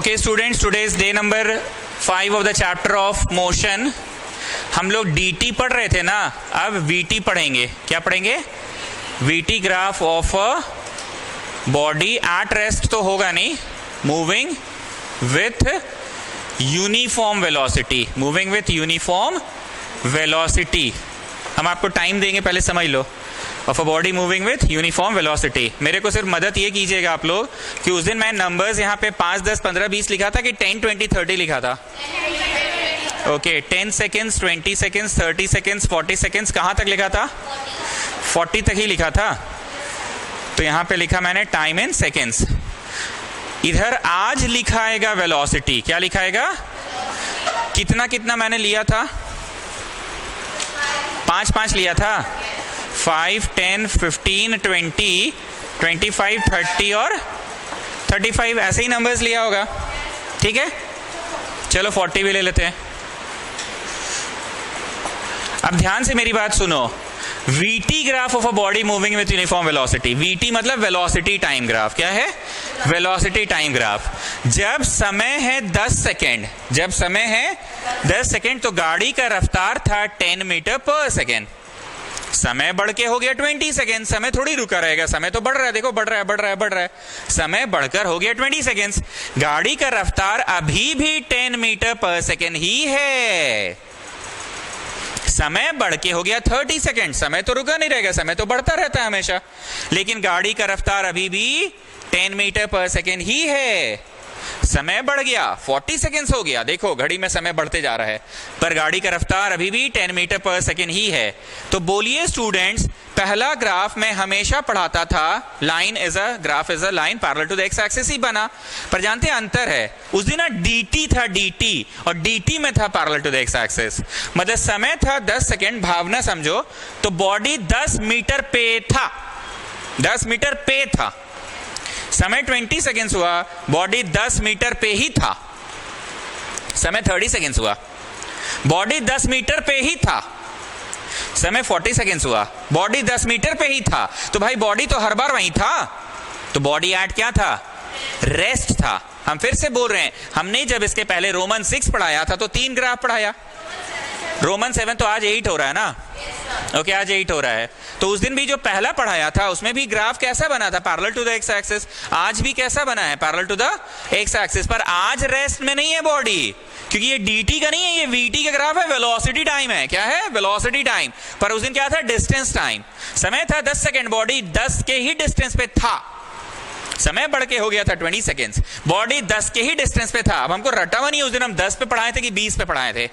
Okay students, today is day number 5 of the chapter of motion. हम लोग dt पढ़ रहे थे ना, अब vt पढ़ेंगे। क्या पढ़ेंगे? vt graph of a body at rest तो होगा नहीं, moving with uniform velocity, moving with uniform velocity. हम आपको टाइम देंगे, पहले समझ लो। Of a body moving with uniform velocity. मेरे को सिर्फ मदद ये कीजिएगा आप लोग कि उस दिन मैं नंबर्स यहाँ पे 5, 10, 15, 20 लिखा था कि 10, 20, 30 लिखा था? Okay, 10 seconds, 20 seconds, 30 seconds, 40 seconds, कहाँ तक लिखा था? 40 तक ही लिखा था। तो यहाँ पे लिखा मैंने टाइम इन सेकेंड्स। इधर आज लिखाएगा वेलोसिटी। क्या लिखाएगा? कितना कितना मैंने लिया था? 5 लिया था। 5, 10, 15, 20, 25, 30 और 35 ऐसे ही नंबर्स लिया होगा। ठीक है, चलो 40 भी ले लेते हैं। अब ध्यान से मेरी बात सुनो। VT graph of a body moving with uniform velocity. VT मतलब वेलोसिटी टाइम ग्राफ। क्या है? Velocity time graph. जब समय है 10 सेकेंड, जब समय है 10 सेकेंड तो गाड़ी का रफ्तार था 10 मीटर पर सेकेंड। समय बढ़ के हो गया 20 सेकेंड। समय थोड़ी रुका रहेगा, समय तो बढ़ रहा है। देखो बढ़ रहा है। समय बढ़कर हो गया 20 सेकेंड्स। गाड़ी का रफ्तार अभी भी 10 मीटर पर सेकेंड ही है। समय बढ़ के हो गया 30 सेकेंड। समय तो रुका नहीं रहेगा, समय तो बढ़ता रहता है हमेशा, लेकिन गाड़ी का रफ्तार अभी भी 10 मीटर पर सेकेंड ही है। समय बढ़ गया, 40 सेकेंड्स हो गया। देखो घड़ी में समय बढ़ते जा रहा है, पर गाड़ी का रफ्तार अभी भी 10 मीटर पर सेकेंड ही है। तो बोलिए स्टूडेंट्स, पहला ग्राफ में हमेशा पढ़ाता था line is a graph is a line parallel to the X axis ही बना, पर जानते हैं अंतर है। उस दिन dt था, dt, और dt में था parallel to the X axis. मतलब समय था 10 सेकेंड, भावना समझो, तो बॉडी 10 मीटर पे था, 10 मीटर पे था। समय 20 सेकेंड्स हुआ, बॉडी 10 मीटर पे ही था। समय 30 सेकेंड्स हुआ, बॉडी 10 मीटर पे ही था। समय 40 सेकेंड्स हुआ, बॉडी 10 मीटर पे ही था। तो भाई बॉडी तो हर बार वहीं था। तो बॉडी एट क्या था? रेस्ट था। हम फिर से बोल रहे हैं, हमने जब इसके पहले रोमन 6 पढ़ाया था तो 3 ग्राफ पढ़ाया। रोमन 7 तो आज 8 हो रहा है ना? ओके, आज 8 हो रहा है। तो उस दिन भी जो पहला पढ़ाया था उसमें भी ग्राफ कैसा बना था? Parallel to the X axis. आज भी कैसा बना है? Parallel to the X axis. पर आज रेस्ट में नहीं है बॉडी, क्योंकि ये dt का नहीं है, ये vt का ग्राफ है, वेलोसिटी टाइम है। क्या है? Velocity time. पर उस दिन क्या था? Distance time. समय था 10 सेकेंड, बॉडी 10 के ही डिस्टेंस पे था। समय बढ़ के हो गया था 20 सेकेंड्स, बॉडी 10 के ही डिस्टेंस पे था। अब हमको रटा हुआ नहीं, उस दिन हम 10 पे पढ़ाए थे कि 20 पे पढ़ाए थे?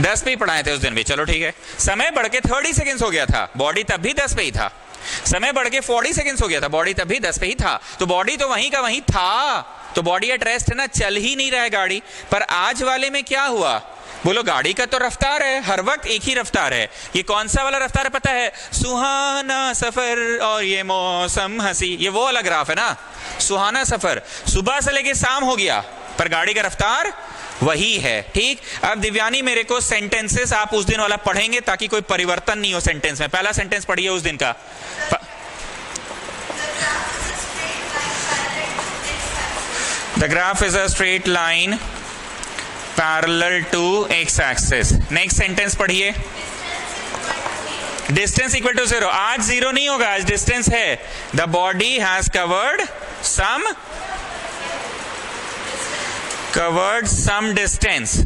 10 पे ही पढ़ाए थे उस दिन भी। चलो ठीक है। समय बढ़ के 30 सेकेंड्स हो गया था, बॉडी तब भी 10 पे ही था। समय बढ़ के 40 सेकेंड्स हो गया था, बॉडी तब भी 10 पे ही था। तो बॉडी तो वहीं का वहीं था। तो बॉडी एट रेस्ट है ना, चल ही नहीं रहा है गाड़ी। पर आज वाले में क्या हुआ? बोलो, गाड़ी का तो रफ्तार है, हर वक्त एक ही रफ्तार है। ये कौन सा वाला रफ्तार है पता है? सुहाना सफर और ये मौसम हंसी, ये वो वाला ग्राफ है ना, सुहाना सफर। सुबह से लेके शाम हो गया, पर गाड़ी का रफ्तार वही है। ठीक। अब दिव्यानी मेरे को सेंटेंसेस आप उस दिन वाला पढ़ेंगे ताकि कोई परिवर्तन नहीं हो सेंटेंस में। पहला सेंटेंस पढ़िए उस दिन का। The graph is a straight line parallel to x axis. Next sentence पढ़िए। Distance equal to 0. आज 0 नहीं होगा, आज distance है। The body has covered some distance.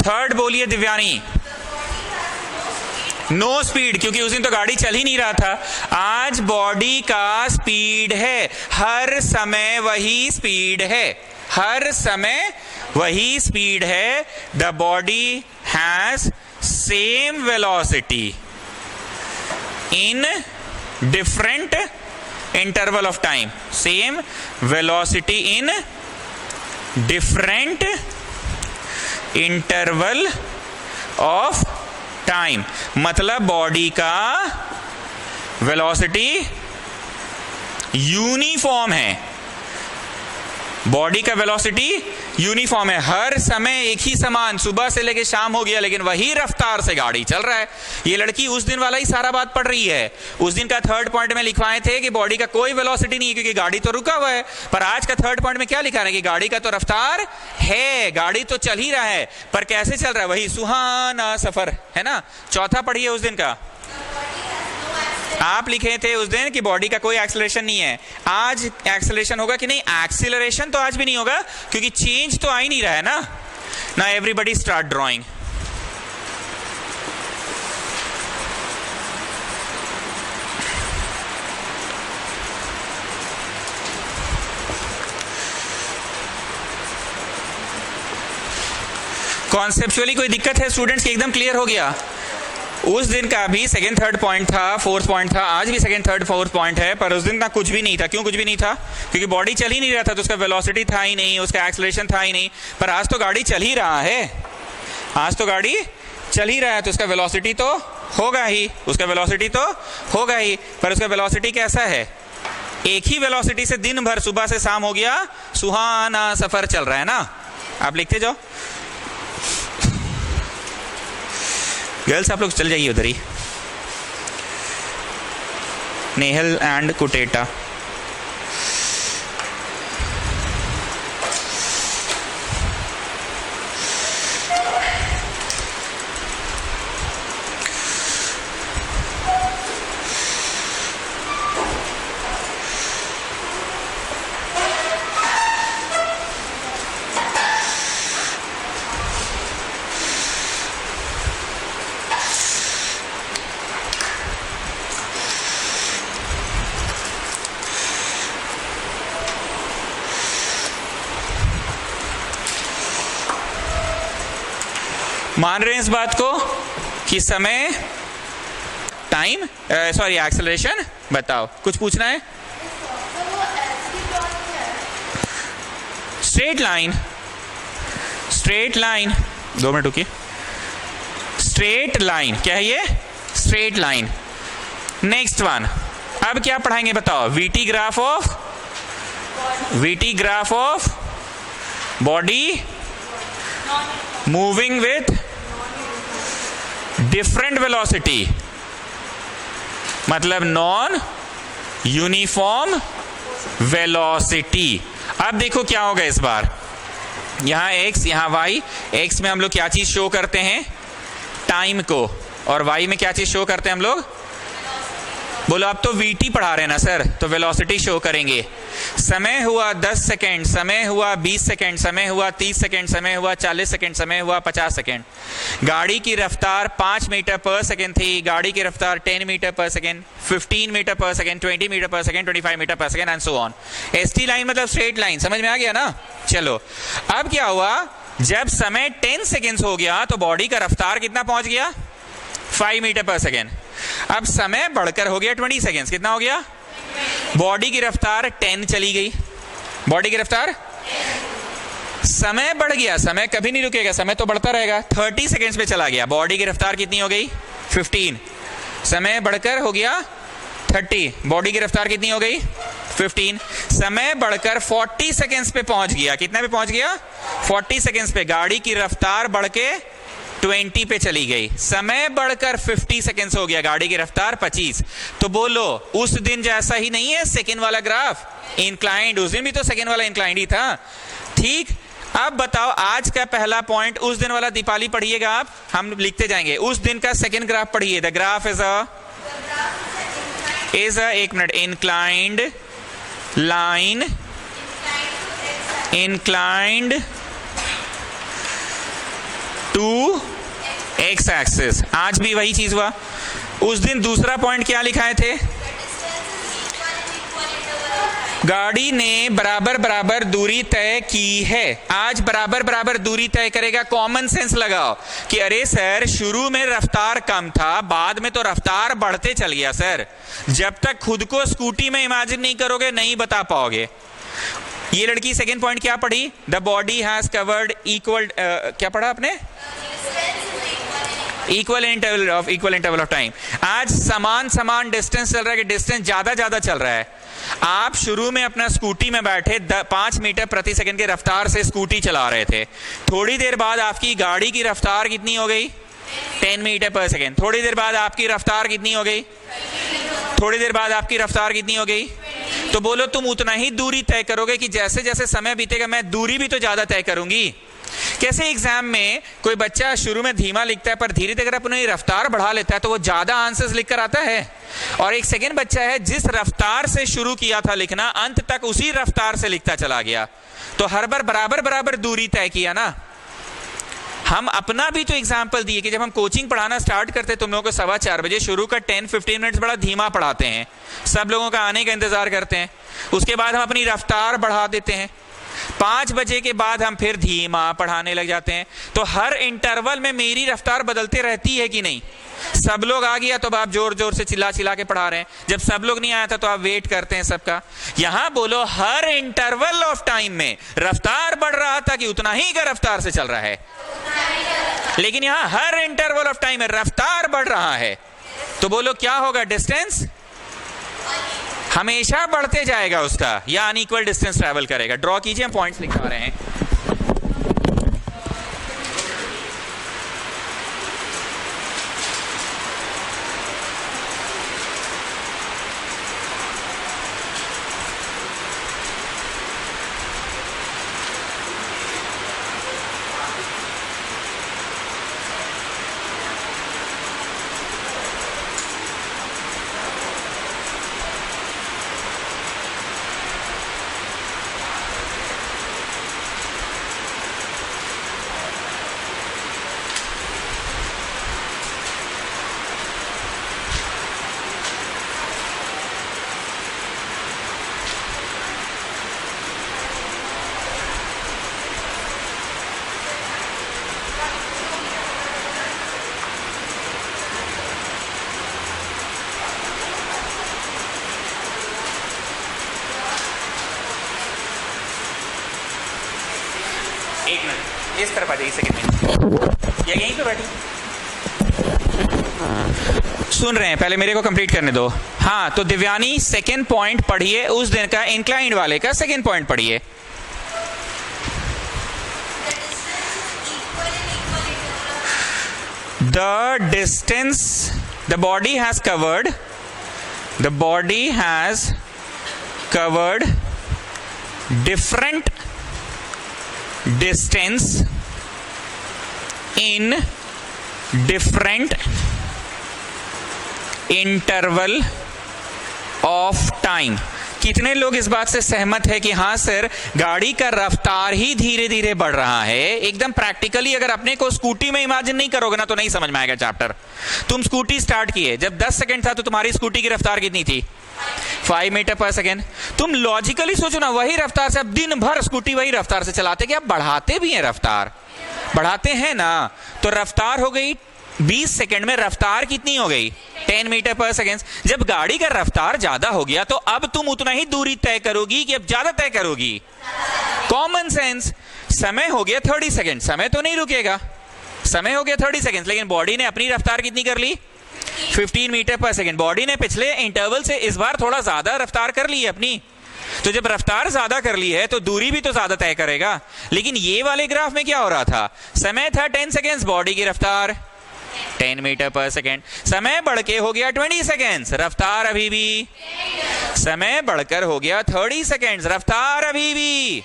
Third बोलिए दिव्यानी। नो स्पीड, क्योंकि उस दिन तो गाड़ी चल ही नहीं रहा था। आज बॉडी का स्पीड है, हर समय वही स्पीड है, हर समय वही स्पीड है। The body has same velocity in different interval of time. Same velocity in different interval of time. मतलब बॉडी का वेलोसिटी यूनिफॉर्म है, बॉडी का वेलोसिटी यूनिफॉर्म है, हर समय एक ही समान, सुबह से लेके शाम हो गया लेकिन वही रफ्तार से गाड़ी चल रहा है। ये लड़की उस दिन वाला ही सारा बात पढ़ रही है। उस दिन का थर्ड पॉइंट में लिखवाए थे कि बॉडी का कोई वेलोसिटी नहीं है क्योंकि गाड़ी तो रुका हुआ है, पर आज का थर्ड पॉइंट में क्या लिखा है कि गाड़ी का तो रफ्तार है, गाड़ी तो चल ही रहा है, पर कैसे चल रहा है, वही सुहाना सफर है ना। चौथा पढ़िए उस दिन का, आप लिखे थे उस दिन कि बॉडी का कोई एक्सेलरेशन नहीं है। आज एक्सेलरेशन होगा कि नहीं? एक्सेलरेशन तो आज भी नहीं होगा क्योंकि चेंज तो आ ही नहीं रहा है ना। ना एवरीबडी स्टार्ट ड्राइंग। कॉन्सेप्चुअली कोई दिक्कत है स्टूडेंट्स की? एकदम क्लियर हो गया? उस दिन का भी सेकंड थर्ड पॉइंट था, फोर्थ पॉइंट था, आज भी सेकंड थर्ड फोर्थ पॉइंट है, पर उस दिन का कुछ भी नहीं था। क्यों कुछ भी नहीं था? क्योंकि बॉडी चल ही नहीं रहा था, तो उसका वेलोसिटी था ही नहीं, उसका एक्सेलरेशन था ही नहीं। पर आज तो गाड़ी चल ही रहा है, आज तो गाड़ी चल ही रहा है, तो उसका वेलोसिटी तो होगा ही, उसका वेलोसिटी तो होगा ही। पर उसका वेलोसिटी कैसा है? एक ही वेलोसिटी से दिन भर सुबह से शाम हो गया, सुहाना सफर चल रहा है ना। आप लिखते जाओ। गर्ल्स आप लोग चल जाइए उधर ही। नेहल एंड कुटेटा। मान रहे हैं इस बात को कि समय, टाइम, सॉरी एक्सेलरेशन? बताओ, कुछ पूछना है? Straight line, straight line, 2 minute रुकिए। स्ट्रेट लाइन क्या है ये? Straight line. नेक्स्ट वन, अब क्या पढ़ाएंगे बताओ? VT graph of, VT graph of body moving with different velocity, मतलब नॉन यूनिफॉर्म वेलोसिटी। अब देखो क्या होगा इस बार, यहां x यहां y। x में हम लोग क्या चीज शो करते हैं? टाइम को। और y में क्या चीज शो करते हैं हम लोग? बोलो, अब तो vt पढ़ा रहे हैं ना सर, तो वेलोसिटी शो करेंगे। समय हुआ 10 सेकेंड, समय हुआ 20 सेकेंड, समय हुआ 30 सेकेंड, समय हुआ 40 सेकेंड, समय हुआ 50 सेकेंड। गाड़ी की रफ्तार 5 मीटर पर सेकेंड थी, गाड़ी की रफ्तार 10 मीटर पर सेकेंड, 15 मीटर पर सेकेंड, 20 मीटर पर सेकेंड, 25 मीटर पर second and so on. ST line मतलब स्ट्रेट लाइन, समझ में आ गया ना? चलो, अब क्या हुआ, जब समय 10 सेकेंड हो गया तो बॉडी का रफ्तार कितना पहुंच गया? 5 मीटर पर सेकेंड। अब समय बढ़कर हो गया 20 सेकेंड, कितना हो गया? बॉडी की रफ्तार 10 चली गई, बॉडी की रफ्तार, समय बढ़ गया, समय कभी नहीं रुकेगा, समय तो बढ़ता रहेगा। 30 सेकेंड्स पे चला गया, बॉडी की रफ्तार कितनी हो गई? 15। समय बढ़कर हो गया 30, बॉडी की रफ्तार कितनी हो गई? 15। समय बढ़कर 40 सेकेंड्स पे पहुंच गया, कितना पे पहुंच गया? 40 सेकेंड्स पे। गाड़ी की रफ्तार बढ़ के 20 पे चली गई, समय बढ़कर 50 सेकेंड्स हो गया, गाड़ी की रफ्तार 25। तो बोलो, उस दिन जैसा ही नहीं है सेकेंड वाला ग्राफ? इंक्लाइंड, उस दिन भी तो सेकेंड वाला इंक्लाइंड ही था, ठीक। अब बताओ, आज का पहला पॉइंट उस दिन वाला दीपाली पढ़िएगा आप, हम लिखते जाएंगे। उस दिन का सेकेंड ग्राफ पढ़िए। द ग्राफ इज अ, एक मिनट, inclined line, inclined to X axis. आज भी वही चीज हुआ। उस दिन दूसरा पॉइंट क्या लिखाए थे? गाड़ी ने बराबर बराबर दूरी तय की है। आज बराबर बराबर दूरी तय करेगा। कॉमन सेंस लगाओ कि अरे सर, शुरू में रफ्तार कम था, बाद में तो रफ्तार बढ़ते चल गया सर। जब तक खुद को स्कूटी में इमेजिन नहीं करोगे नहीं बता पाओगे। ये लड़की सेकेंड पॉइंट क्या पढ़ी? The body has covered equal, क्या पढ़ा आपने? Equal interval of time. आज समान डिस्टेंस चल रहा है कि डिस्टेंस ज्यादा चल रहा है। आप शुरू में अपना स्कूटी में बैठे 5 मीटर प्रति सेकंड की रफ्तार से स्कूटी चला रहे थे, थोड़ी देर बाद आपकी गाड़ी की रफ्तार कितनी हो गई? 10 मीटर पर सेकंड। थोड़ी देर बाद आपकी रफ्तार कितनी हो गई? थोड़ी देर बाद आपकी रफ्तार कितनी हो गई? तो बोलो तुम उतना ही दूरी तय करोगे कि जैसे जैसे समय बीतेगा मैं दूरी भी तो ज्यादा तय करूंगी। कैसे एग्जाम में कोई बच्चा शुरू में धीमा लिखता है पर धीरे धीरे अपनी रफ्तार बढ़ा लेता है तो वो ज्यादा आंसर्स लिख कर आता है, और एक सेकंड बच्चा है जिस रफ्तार से शुरू किया था लिखना अंत तक उसी रफ्तार से लिखता चला गया, तो हर बार बराबर बराबर दूरी तय किया ना। हम अपना भी तो एग्जाम्पल दिए कि जब हम कोचिंग पढ़ाना स्टार्ट करते तुम लोगों को 4:15 बजे शुरू का 10-15 मिनट्स बड़ा धीमा पढ़ाते हैं, सब लोगों का आने का इंतजार करते हैं, उसके बाद हम अपनी रफ्तार बढ़ा देते हैं, 5 बजे के बाद हम फिर धीमा पढ़ाने लग जाते हैं। तो हर इंटरवल में मेरी रफ्तार बदलते रहती है कि नहीं? सब लोग आ गया तो आप जोर जोर से चिल्ला चिल्ला के पढ़ा रहे हैं, जब सब लोग नहीं आया था तो आप वेट करते हैं सबका। यहां बोलो हर इंटरवल ऑफ टाइम में रफ्तार बढ़ रहा था कि उतना ही का रफ्तार से चल रहा है, लेकिन यहां हर इंटरवल ऑफ टाइम में रफ्तार बढ़ रहा है, तो बोलो क्या होगा? डिस्टेंस हमेशा बढ़ते जाएगा उसका, या अनइक्वल डिस्टेंस ट्रैवल करेगा। ड्रॉ कीजिए, हम पॉइंट्स लिखा रहे हैं। एक मिनट इस तरफ आ जाइए, सेकंड में या यहीं पे बैठी सुन रहे हैं, पहले मेरे को कंप्लीट करने दो। हाँ, तो दिव्यानी सेकंड पॉइंट पढ़िए, उस दिन का इंक्लाइंड वाले का सेकंड पॉइंट पढ़िए। The distance the body has covered different distance in different interval of time। कितने लोग इस बात से सहमत है कि हाँ सर, गाड़ी का रफ्तार ही धीरे धीरे बढ़ रहा है? एकदम प्रैक्टिकली अगर अपने को स्कूटी में इमेजिन नहीं करोगे ना तो नहीं समझ में आएगा चैप्टर। तुम स्कूटी स्टार्ट किए, जब 10 सेकंड था तो तुम्हारी स्कूटी की रफ्तार कितनी थी? 5 मीटर पर सेकेंड। तुम लॉजिकली सोचो ना, वही रफ्तार से अब दिन भर स्कूटी वही रफ्तार से चलाते, कि आप बढ़ाते भी हैं, रफ्तार बढ़ाते हैं ना, तो रफ्तार हो गई 20 सेकंड में रफ्तार कितनी हो गई? 10 मीटर पर सेकेंड। जब गाड़ी का रफ्तार ज्यादा हो गया तो अब तुम उतना ही दूरी तय करोगी कि अब ज्यादा तय करोगी? Common sense. समय हो गया 30 सेकेंड, समय तो नहीं रुकेगा, समय हो गया 30 सेकेंड, लेकिन बॉडी ने अपनी रफ्तार कितनी कर ली? 15 मीटर पर सेकेंड। बॉडी ने पिछले इंटरवल से इस बार थोड़ा ज्यादा रफ्तार कर ली है अपनी, तो जब रफ्तार ज्यादा कर ली है तो दूरी भी तो ज्यादा तय करेगा। लेकिन ये वाले ग्राफ में क्या हो रहा था? समय था 10 सेकेंड, बॉडी की रफ्तार 10 मीटर पर सेकेंड, समय बढ़ के हो गया 20 सेकेंड्स, रफ्तार अभी भी, समय बढ़कर हो गया 30 सेकेंड्स, रफ्तार अभी भी,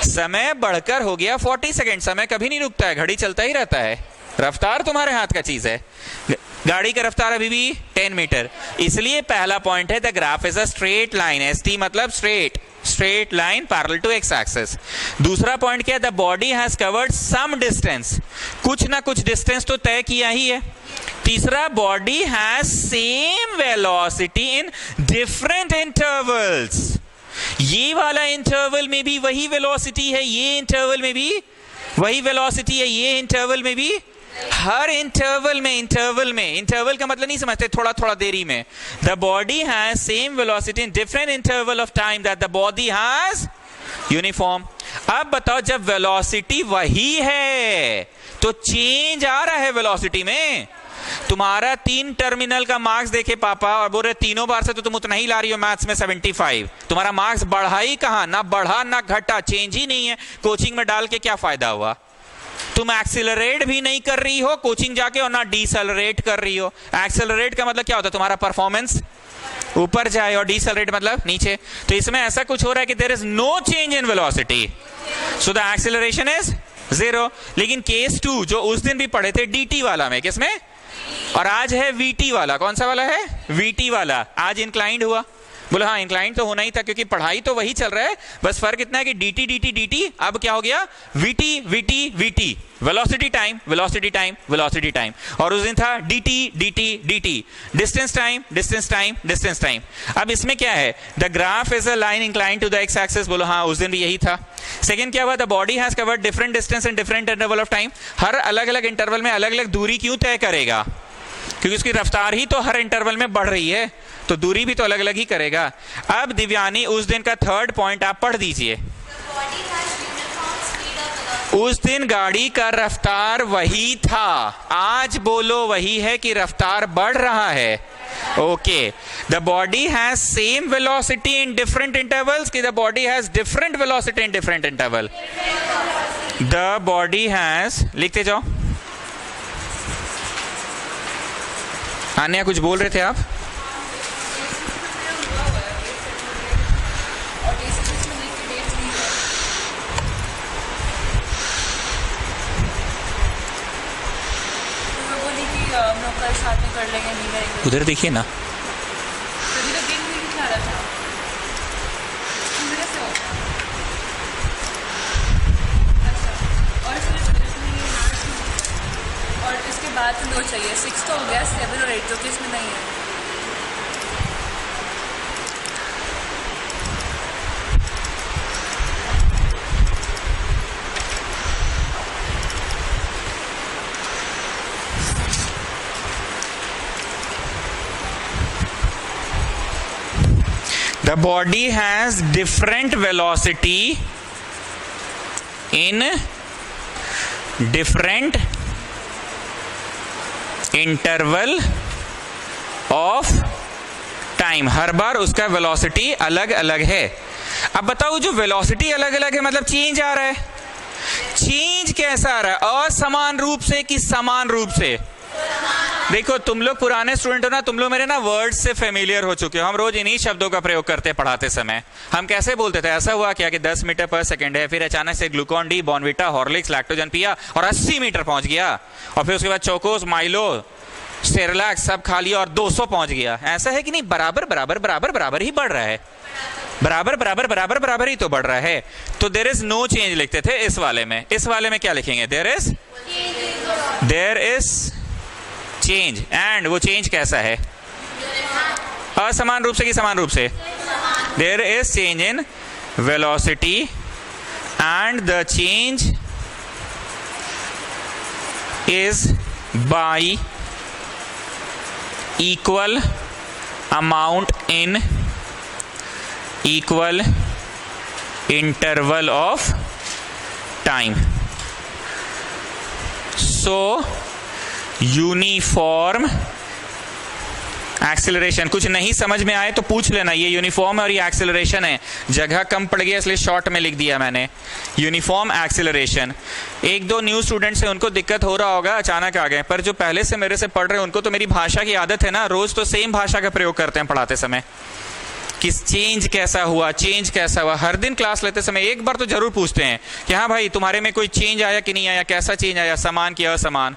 समय बढ़कर हो गया 40 सेकेंड। समय कभी नहीं रुकता है, घड़ी चलता ही रहता है, रफ्तार तुम्हारे हाथ का चीज है, गाड़ी का रफ्तार अभी भी 10 मीटर। इसलिए पहला पॉइंट है the graph is a straight line, ST मतलब straight line parallel to X axis. दूसरा पॉइंट क्या है? The body has covered some distance, कुछ ना कुछ डिस्टेंस तो तय किया ही है। तीसरा, body has same velocity in different intervals, ये वाला इंटरवल में भी वही वेलोसिटी है, ये इंटरवल में भी वही वेलोसिटी है, ये इंटरवल में भी, हर इंटरवल में इंटरवल का मतलब नहीं समझते, थोड़ा थोड़ा देरी में। The body has same velocity in different interval of time that the body has uniform. अब बताओ, जब वेलोसिटी वही है तो चेंज आ रहा है वेलोसिटी में, तुम्हारा 3 टर्मिनल का मार्क्स देखे पापा और बोल रहे तीनों बार से तो तुम उतना ही ला रही हो मैथ्स में 75, तुम्हारा मार्क्स बढ़ा ही कहां, ना बढ़ा ना घटा, चेंज ही नहीं है। कोचिंग में डाल के क्या फायदा हुआ? तुम एक्सीलरेट भी नहीं कर रही हो कोचिंग जाके और ना डीसेलरेट कर रही हो। एक्सीलरेट का मतलब क्या होता है? तुम्हारा परफॉर्मेंस ऊपर जाए, और डीसेलरेट मतलब नीचे। तो इसमें ऐसा कुछ हो रहा है कि there is no change in velocity, so the acceleration is 0। लेकिन केस 2 जो उस दिन भी पढ़े थे डीटी वाला में, किसमें? और आज है वीटी वाला। कौन सा वाला है? वीटी वाला। आज इंक्लाइंड हुआ। बोला हाँ इंक्लाइंड तो होना ही था क्योंकि पढ़ाई तो वही चल रहा है, बस फर्क इतना है कि dt dt dt अब क्या हो गया? vt vt vt, velocity time velocity time velocity time. और उस दिन था dt dt dt, distance time distance time distance time. अब इसमें क्या है? The graph is a line inclined to the X axis. बोलो हाँ उस दिन भी यही था। सेकंड क्या हुआ? The body has covered different distance in different interval of time. हर अलग अलग इंटरवल में अलग अलग दूरी क्यों तय करेगा? क्योंकि उसकी रफ्तार ही तो हर इंटरवल में बढ़ रही है, तो दूरी भी तो अलग अलग ही करेगा। अब दिव्यानी उस दिन का थर्ड पॉइंट आप पढ़ दीजिए। उस दिन गाड़ी का रफ्तार वही था, आज बोलो वही है कि रफ्तार बढ़ रहा है। Okay, the body has same velocity in different intervals कि the body has different velocity in different interval? The body has, लिखते जाओ। आन्या कुछ बोल रहे थे आप? हम लोग कल साथ में कर लेंगे, नहीं करेंगे। उधर देखिए ना। तभी तो गेम नहीं दिखा रहा था। कैसे होगा? अच्छा, और फिर और इसके बाद तो 2 चाहिए। 6 तो हो गया, 7 और 8 जो कि इसमें नहीं है। The body has different velocity in different interval of time। हर बार उसका वेलोसिटी अलग अलग है। अब बताओ जो वेलोसिटी अलग अलग है मतलब चेंज आ रहा है। चेंज कैसा आ रहा है? असमान रूप से कि समान रूप से? देखो तुम लोग पुराने स्टूडेंट हो ना, तुम लोग मेरे ना वर्ड्स से फेमिलियर हो चुके हो। हम रोज इन्हीं शब्दों का प्रयोग करते हैं पढ़ाते समय। हम कैसे बोलते थे? ऐसा हुआ क्या कि 10 मीटर पर सेकंड है, फिर अचानक से Glucon D, Bournvita, Horlicks, lactogen पिया और 80 मीटर पहुंच गया, और फिर उसके बाद चोकोस, माइलो, सेरेलैक सब खा लिया और 200 पहुंच गया। ऐसा है कि नहीं? बराबर बराबर बराबर बराबर ही बढ़ रहा है, बराबर बराबर बराबर बराबर ही तो बढ़ रहा है। तो देयर इज नो चेंज लिखते थे इस वाले में। इस वाले में क्या लिखेंगे? There is change. एंड वो चेंज कैसा है? असमान रूप से कि समान रूप से? There is change in velocity and the change is by equal amount in equal interval of time. So uniform acceleration. कुछ नहीं समझ में आए तो पूछ लेना। ये यूनिफॉर्म और ये एक्सेलरेशन है, जगह कम पड़ गया इसलिए शॉर्ट में लिख दिया मैंने, यूनिफॉर्म एक्सेलरेशन। 1-2 न्यू स्टूडेंट्स हैं, उनको दिक्कत हो रहा होगा, अचानक आ गए, पर जो पहले से मेरे से पढ़ रहे हैं उनको तो मेरी भाषा की आदत है ना, रोज तो सेम भाषा का प्रयोग करते हैं पढ़ाते समय कि चेंज कैसा हुआ, चेंज कैसा हुआ। हर दिन क्लास लेते समय एक बार तो जरूर पूछते हैं कि हाँ भाई तुम्हारे में कोई चेंज आया कि नहीं आया, कैसा चेंज आया, समान कि असमान।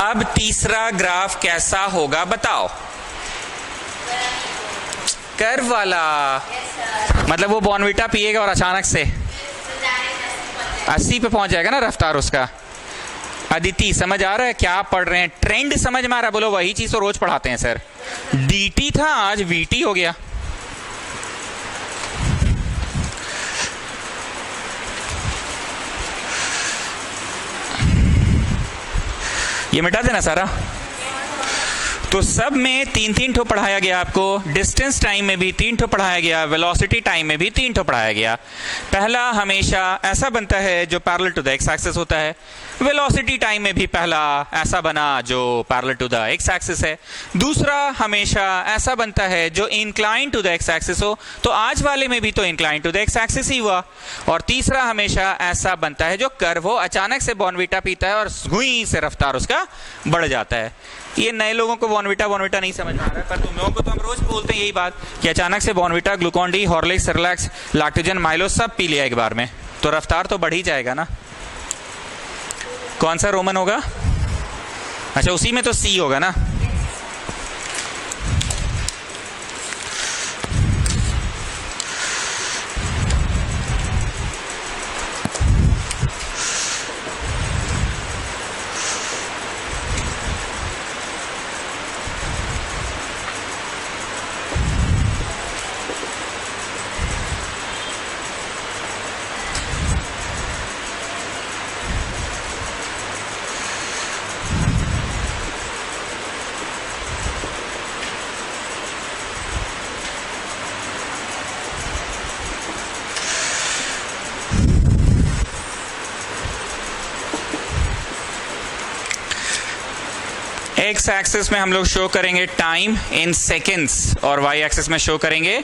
अब तीसरा ग्राफ कैसा होगा बताओ? कर्व वाला, मतलब वो बॉर्नविटा पिएगा और अचानक से 80 पे पहुंच जाएगा ना रफ्तार उसका। अदिति समझ आ रहा है क्या पढ़ रहे हैं? ट्रेंड समझ में आ रहा है? बोलो वही चीज तो रोज पढ़ाते हैं सर। dt था आज vt हो गया। ये मिटा देना सारा। तो सब में 3-3 ठो पढ़ाया गया आपको। डिस्टेंस टाइम में भी 3 ठो पढ़ाया गया, वेलोसिटी टाइम में भी 3 ठो पढ़ाया गया। पहला हमेशा ऐसा बनता है जो parallel to the X axis होता है। वेलोसिटी टाइम में भी पहला ऐसा बना जो parallel to the X axis है। दूसरा हमेशा ऐसा बनता है जो incline to the X axis हो, तो आज वाले में भी तो incline to the X axis ही हुआ। और तीसरा हमेशा ऐसा बनता है जो कर्व हो, अचानक से बॉर्नविटा पीता है और घुई से रफ्तार उसका बढ़ जाता है। ये नए लोगों को बॉर्नविटा नहीं समझ में आ रहा है, पर तुम लोगों को तो हम रोज बोलते हैं यही बात कि अचानक से Bournvita, Glucon D, Horlicks, Cerelacs, Lactogen, Milo सब पी लिया एक बार में, तो रफ्तार तो बढ़ ही जाएगा ना। कौन सा रोमन होगा? अच्छा उसी में तो सी होगा ना। एक्स एक्सिस में हम लोग शो करेंगे टाइम इन सेकेंड्स और वाई एक्सिस में शो करेंगे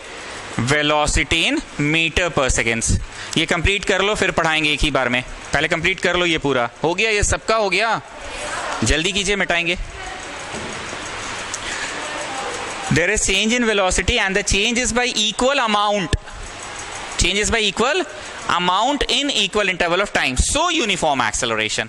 वेलोसिटी इन मीटर पर सेकेंड्स। ये कंप्लीट कर लो फिर पढ़ाएंगे एक ही बार में। पहले कंप्लीट कर लो। ये पूरा हो गया? ये सबका हो गया? जल्दी कीजिए, मिटाएंगे। There is change in velocity and the change is by equal amount. Change is by equal amount in equal interval of time, so uniform acceleration.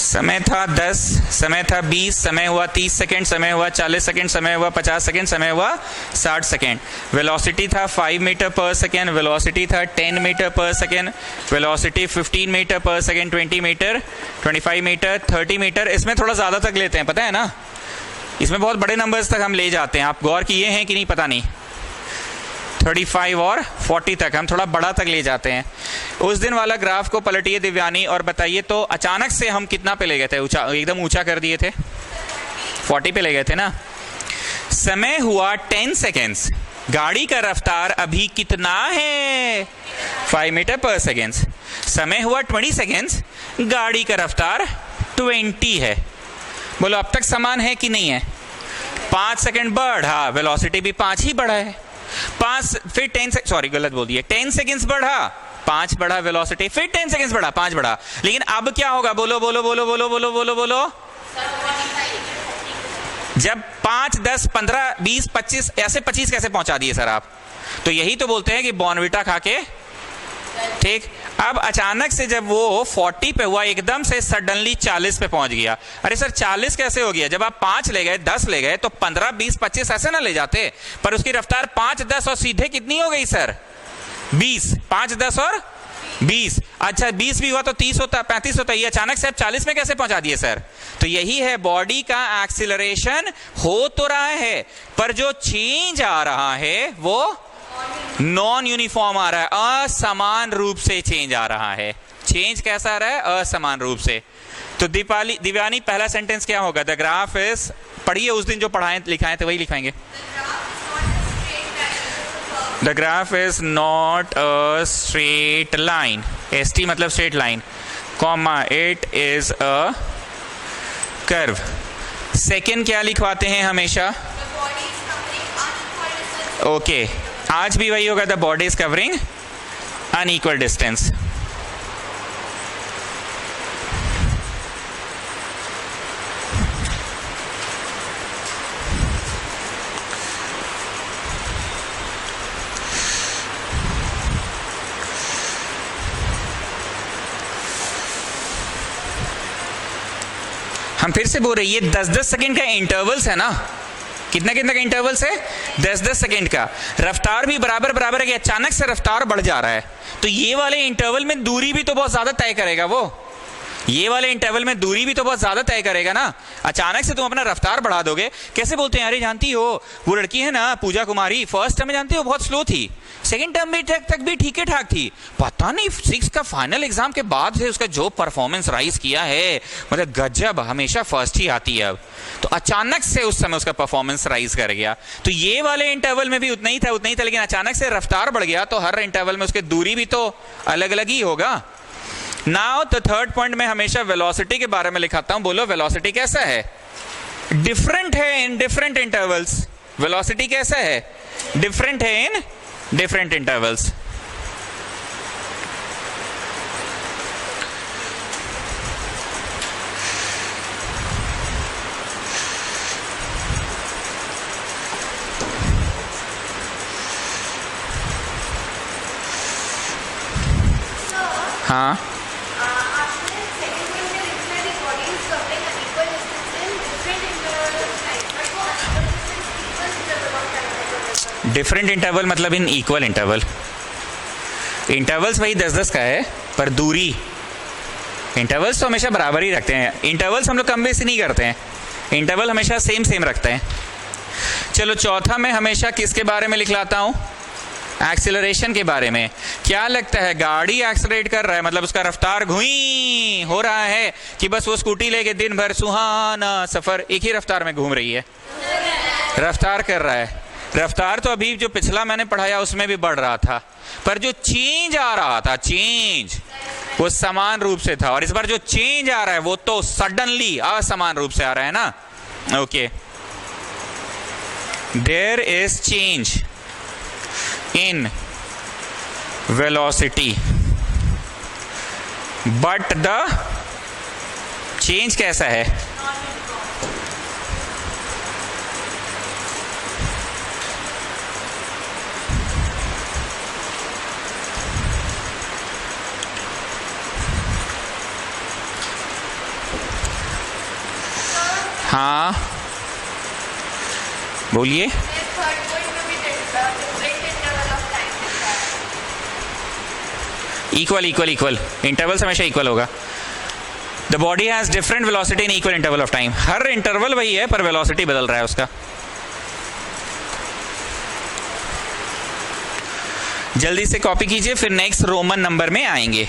समय था 10, समय था 20, समय हुआ 30 सेकेंड, समय हुआ 40 सेकेंड, समय हुआ 50 सेकेंड, समय हुआ 60 सेकेंड। वेलोसिटी था 5 मीटर पर सेकेंड, वेलोसिटी था 10 मीटर पर सेकेंड, वेलोसिटी 15 मीटर पर सेकेंड, 20 मीटर, 25 मीटर, 30 मीटर। इसमें थोड़ा ज़्यादा तक लेते हैं, पता है ना? इसमें बहुत बड़े नंबर्स तक हम ले जाते हैं। आप गौर किए हैं कि नहीं पता नहीं। 35 और 40 तक हम थोड़ा बड़ा तक ले जाते हैं। उस दिन वाला ग्राफ को पलटिए दिव्यानी और बताइए तो अचानक से हम कितना पे ले गए थे? ऊंचा, एकदम ऊंचा कर दिए थे। 40 पे ले गए थे ना। समय हुआ 10 सेकेंड्स। गाड़ी का रफ्तार अभी कितना है? 5 मीटर पर सेकेंड। समय हुआ 20 सेकेंड्स। गाड़ी का रफ्तार 20 है। बोलो अब तक समान है कि नहीं है? 5 सेकेंड बढ़ा, वेलोसिटी भी 5 ही बढ़ा है। 5 फिर 10 सॉरी गलत बोल दिए, 10 सेकेंड्स बढ़ा, 5 बढ़ा वेलोसिटी, फिर 10 सेकेंड्स बढ़ा, 5 बढ़ा। लेकिन अब क्या होगा? बोलो बोलो बोलो बोलो बोलो बोलो बोलो। जब 5, 10, 15, 20, 25 ऐसे 25 कैसे पहुंचा दिए सर आप? तो यही तो बोलते हैं कि बॉर्नविटा खा के ठीक। अब अचानक से जब वो 40 पे हुआ, एकदम से सडनली 40 पे पहुंच गया। अरे सर 40 कैसे हो गया? जब आप 5 ले गए, 10 ले गए तो 15, 20, 25 ऐसे ना ले जाते? पर उसकी रफ्तार 5, 10 और सीधे कितनी हो गई सर? 20। 5, 10 और 20। अच्छा 20 भी हुआ तो 30 होता, 35 होता। ये अचानक से आप 40 में कैसे पहुंचा दिए सर? तो यही है, बॉडी का एक्सीलरेशन हो तो रहा है पर जो चेंज आ रहा है वो नॉन यूनिफॉर्म आ रहा है, असमान रूप से चेंज आ रहा है। चेंज कैसा आ रहा है? असमान रूप से। तो दिव्यानी पहला सेंटेंस क्या होगा? द ग्राफ इज, पढ़िए उस दिन जो पढ़ाए लिखाए थे वही लिखाएंगे। The graph is not a straight line, ST मतलब straight line, comma it is a curve. Second क्या लिखवाते हैं हमेशा? ओके आज भी वही होगा, the body is covering unequal distance. हम फिर से बोल रहे हैं, ये 10-10 सेकेंड का इंटरवल्स है ना, कितना कितना का इंटरवल्स है, 10-10 सेकेंड का। रफ्तार भी बराबर बराबर है कि अचानक से रफ्तार बढ़ जा रहा है, तो ये वाले इंटरवल में दूरी भी तो बहुत ज्यादा तय करेगा वो, ये वाले इंटरवल में दूरी भी तो बहुत ज्यादा तय करेगा ना। अचानक से तुम अपना रफ्तार बढ़ा दोगे, कैसे बोलते हैं, अरे जानती हो वो लड़की है ना पूजा कुमारी, फर्स्ट टर्म में जानती हो बहुत स्लो थी, सेकंड टर्म में तक भी ठीक ठाक थी, पता नहीं 6 का फाइनल एग्जाम के बाद से उसका जो परफॉर्मेंस राइज किया है, मतलब गजब, हमेशा फर्स्ट ही आती है अब। तो अचानक से उस समय उसका परफॉर्मेंस राइज कर गया। तो ये वाले इंटरवल में भी उतना ही था लेकिन अचानक से रफ्तार बढ़ गया, तो हर इंटरवल में उसके दूरी भी तो अलग अलग ही होगा। नाउ द थर्ड पॉइंट में हमेशा वेलोसिटी के बारे में लिखाता हूं। बोलो वेलोसिटी कैसा है, डिफरेंट है इन डिफरेंट इंटरवल्स। वेलोसिटी कैसा है, डिफरेंट है इन डिफरेंट इंटरवल्स। हाँ, डिफरेंट इंटरवल मतलब इन इक्वल इंटरवल। इंटरवल्स वही 10-10 का है, पर दूरी, इंटरवल्स तो हमेशा बराबर ही रखते हैं। इंटरवल्स हम लोग कम बेसी नहीं करते हैं, इंटरवल हमेशा सेम सेम रखते हैं। चलो चौथा मैं हमेशा किसके बारे में लिख लाता हूं, एक्सीलरेशन के बारे में। क्या लगता है, गाड़ी एक्सीलरेट कर रहा है मतलब उसका रफ्तार घुई हो रहा है, कि बस वो स्कूटी लेके दिन भर सुहाना सफर एक ही रफ्तार में घूम रही है, रफ्तार कर रहा है। रफ्तार तो अभी जो पिछला मैंने पढ़ाया उसमें भी बढ़ रहा था, पर जो चेंज आ रहा था, चेंज वो समान रूप से था, और इस बार जो चेंज आ रहा है वो तो सडनली असमान रूप से आ रहा है ना। Okay, there is change in velocity, but the change कैसा है, हाँ बोलिए। इक्वल इक्वल इक्वल, इंटरवल्स हमेशा इक्वल होगा। The body has different velocity in equal interval of time. हर इंटरवल वही है पर वेलोसिटी बदल रहा है उसका। जल्दी से कॉपी कीजिए, फिर नेक्स्ट रोमन नंबर में आएंगे।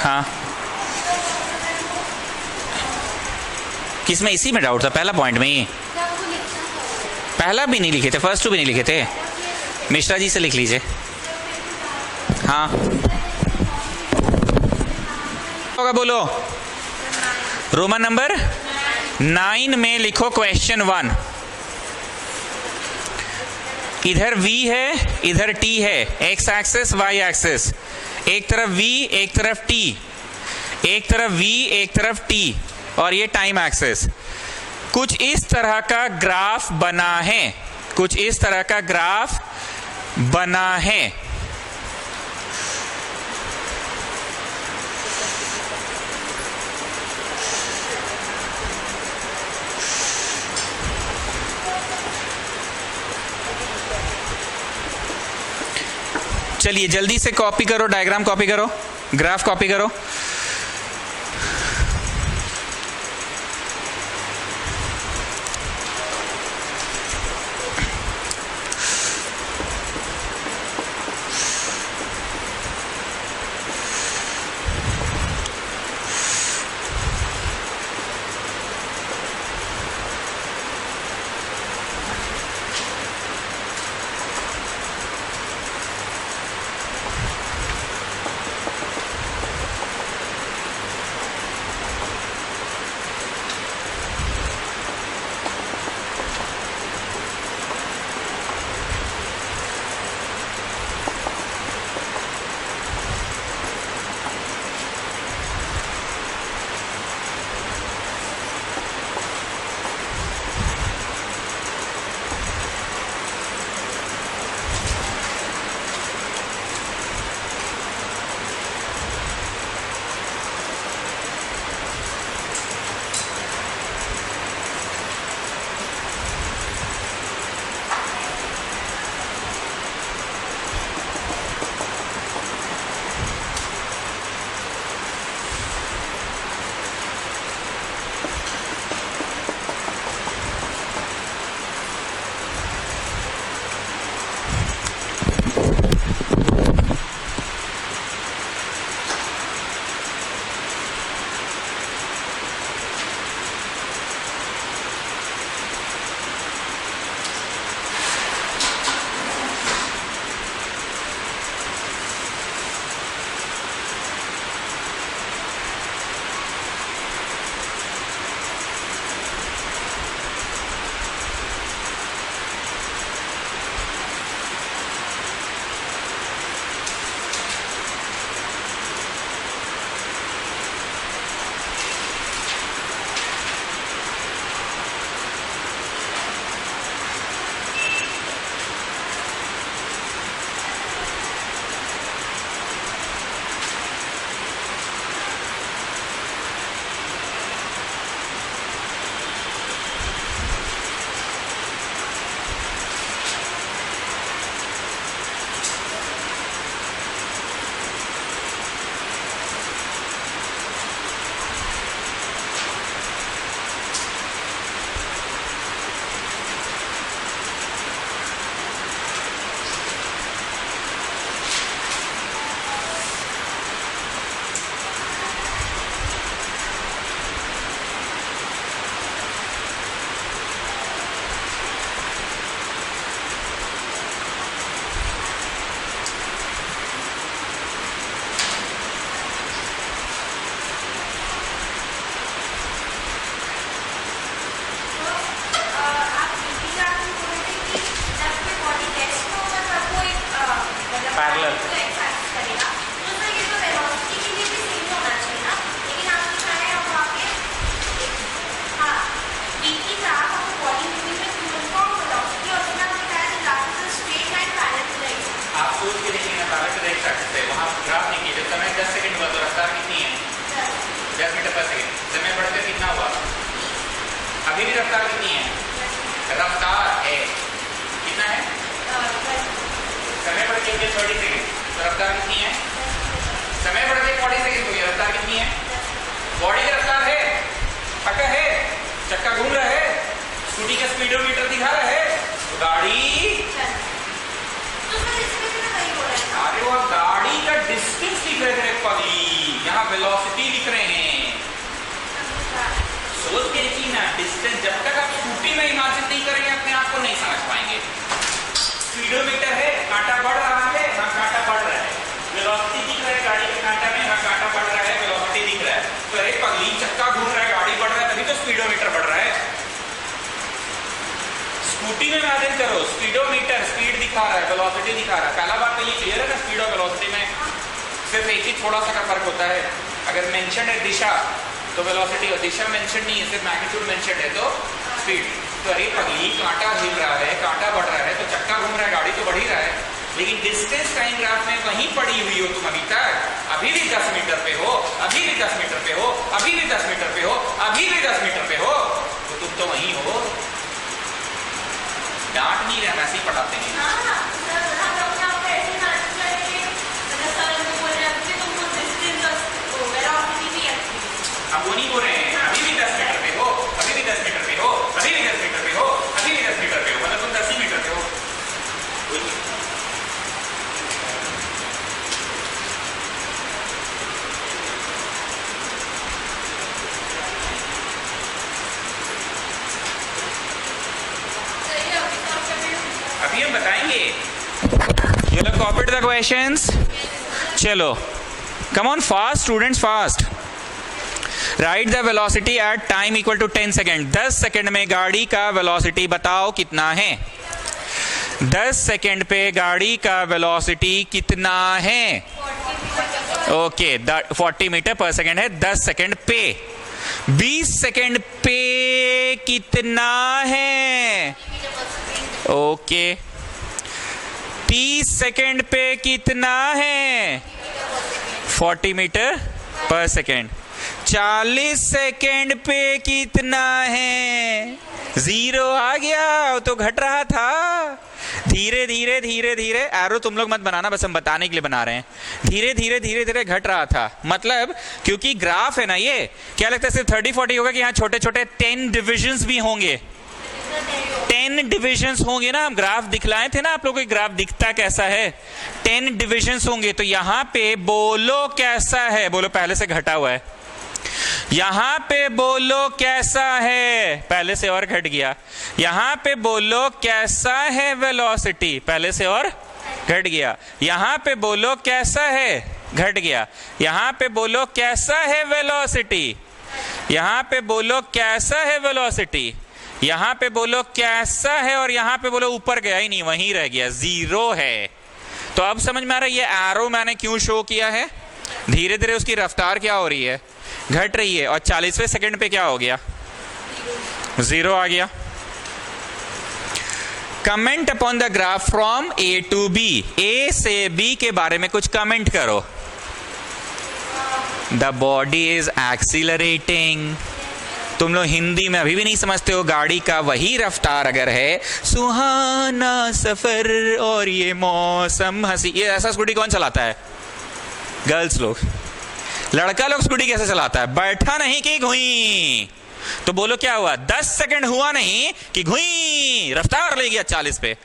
हाँ, किसमें? इसी में डाउट था, पहला पॉइंट में ही। पहला भी नहीं लिखे थे, फर्स्ट टू भी नहीं लिखे थे। मिश्रा जी से लिख लीजिए। हाँ होगा, बोलो। रोमन नंबर 9 में लिखो क्वेश्चन 1। इधर v है, इधर t है, x एक्सिस y एक्सिस, एक तरफ v एक तरफ t, एक तरफ v एक तरफ t, और ये टाइम एक्सिस। कुछ इस तरह का ग्राफ बना है, कुछ इस तरह का ग्राफ बना है। चलिए जल्दी से कॉपी करो, डायग्राम कॉपी करो, ग्राफ कॉपी करो। अभी भी रफ्तार कितनी है? रफ्तार है कितना है? समय बढ़ती है 30 सेकेंड, तो रफ्तार कितनी है? समय बढ़ते 40 सेकेंड हो गया, रफ्तार कितनी है? बॉडी की रफ्तार है, पक्का है, चक्का घूम रहा है, स्कूटी का स्पीडोमीटर दिखा रहा है, तो गाड़ी अरे वो गाड़ी का डिस्टेंस दिख रहा है, यहाँ उसी में इमेजिन करो, स्पीडोमीटर स्पीड दिखा रहा है, वेलोसिटी दिखा रहा है। पहला बात तो ये क्लियर है ना, स्पीड और वेलोसिटी में सिर्फ एक ही थोड़ा सा का फर्क होता है। अगर मेंशन है दिशा तो वेलोसिटी, और दिशा मेंशन नहीं है, सिर्फ मैग्नीट्यूड मेंशन है तो स्पीड। तो अरे पगली, कांटा हिल रहा है, कांटा बढ़ रहा है, तो चक्का घूम रहा है, गाड़ी तो बढ़ ही रहा है, लेकिन डिस्टेंस टाइम ग्राफ में वहीं पड़ी हुई हो तुम अभी तक, अभी भी 10 मीटर पे हो, अभी भी 10 मीटर पे हो, अभी भी 10 मीटर पे हो, अभी भी 10 मीटर पे हो, तो तुम तो वहीं हो। डांट नहीं रहे, ऐसे ही पढ़ाते हैं। अब वो नहीं बोल रहे हैं, अभी भी 10 मीटर पे हो, अभी भी 10 मीटर पे हो, अभी भी 10 मीटर पे हो, अभी भी 10 मीटर पे हो, मतलब तुम 10 ही मीटर पे हो। अभी हम बताएंगे। You look copied the questions? चलो, come on fast students, fast. Write the velocity at time equal to 10 second. 10 second में गाड़ी का वेलोसिटी बताओ कितना है। 10 सेकेंड पे गाड़ी का वेलोसिटी कितना है? ओके, 40 मीटर पर सेकेंड है 10 सेकेंड पे। 20 सेकेंड पे कितना है? ओके, 30 सेकेंड पे कितना है? 40 मीटर पर सेकेंड। 40 सेकेंड पे कितना है? 0 आ गया, वो तो घट रहा था। धीरे धीरे धीरे धीरे, एरो तुम लोग मत बनाना, बस हम बताने के लिए बना रहे हैं। धीरे धीरे धीरे धीरे घट रहा था, मतलब क्योंकि ग्राफ है ना, ये क्या लगता है सिर्फ 30-40 होगा कि यहाँ छोटे छोटे 10 डिविजन्स भी होंगे? 10 डिविजन्स होंगे ना। हम ग्राफ दिखलाए थे ना आप लोगों को, ग्राफ दिखता कैसा है? 10 डिविजन्स होंगे। तो यहाँ पे बोलो कैसा है? बोलो, पहले से घटा हुआ है। यहां पे बोलो कैसा है? पहले से और घट गया। यहां पे बोलो कैसा है वेलोसिटी? पहले से और घट गया। यहां पे बोलो कैसा है? घट गया। यहां पे बोलो कैसा है वेलोसिटी? यहां पे बोलो कैसा है वेलोसिटी? यहां पे बोलो कैसा है, और यहां पे बोलो ऊपर गया ही नहीं, वहीं रह गया, 0 है। तो अब समझ में आ रहा है ये एरो मैंने क्यों शो किया है? धीरे धीरे उसकी रफ्तार क्या हो रही है? घट रही है। और 40वें सेकंड पे क्या हो गया? 0 आ गया। Comment upon the graph from A to B. A से बी के बारे में कुछ कमेंट करो। The body is accelerating. तुम लोग हिंदी में अभी भी नहीं समझते हो, गाड़ी का वही रफ्तार अगर है, सुहाना सफर और ये मौसम हंसी, ये ऐसा स्कूटी कौन चलाता है? गर्ल्स लोग। लड़का लोग स्कूटी कैसे चलाता है? बैठा नहीं कि घुई। तो बोलो क्या हुआ? 10 सेकंड हुआ नहीं कि घुई रफ्तार ले गया 40 पे।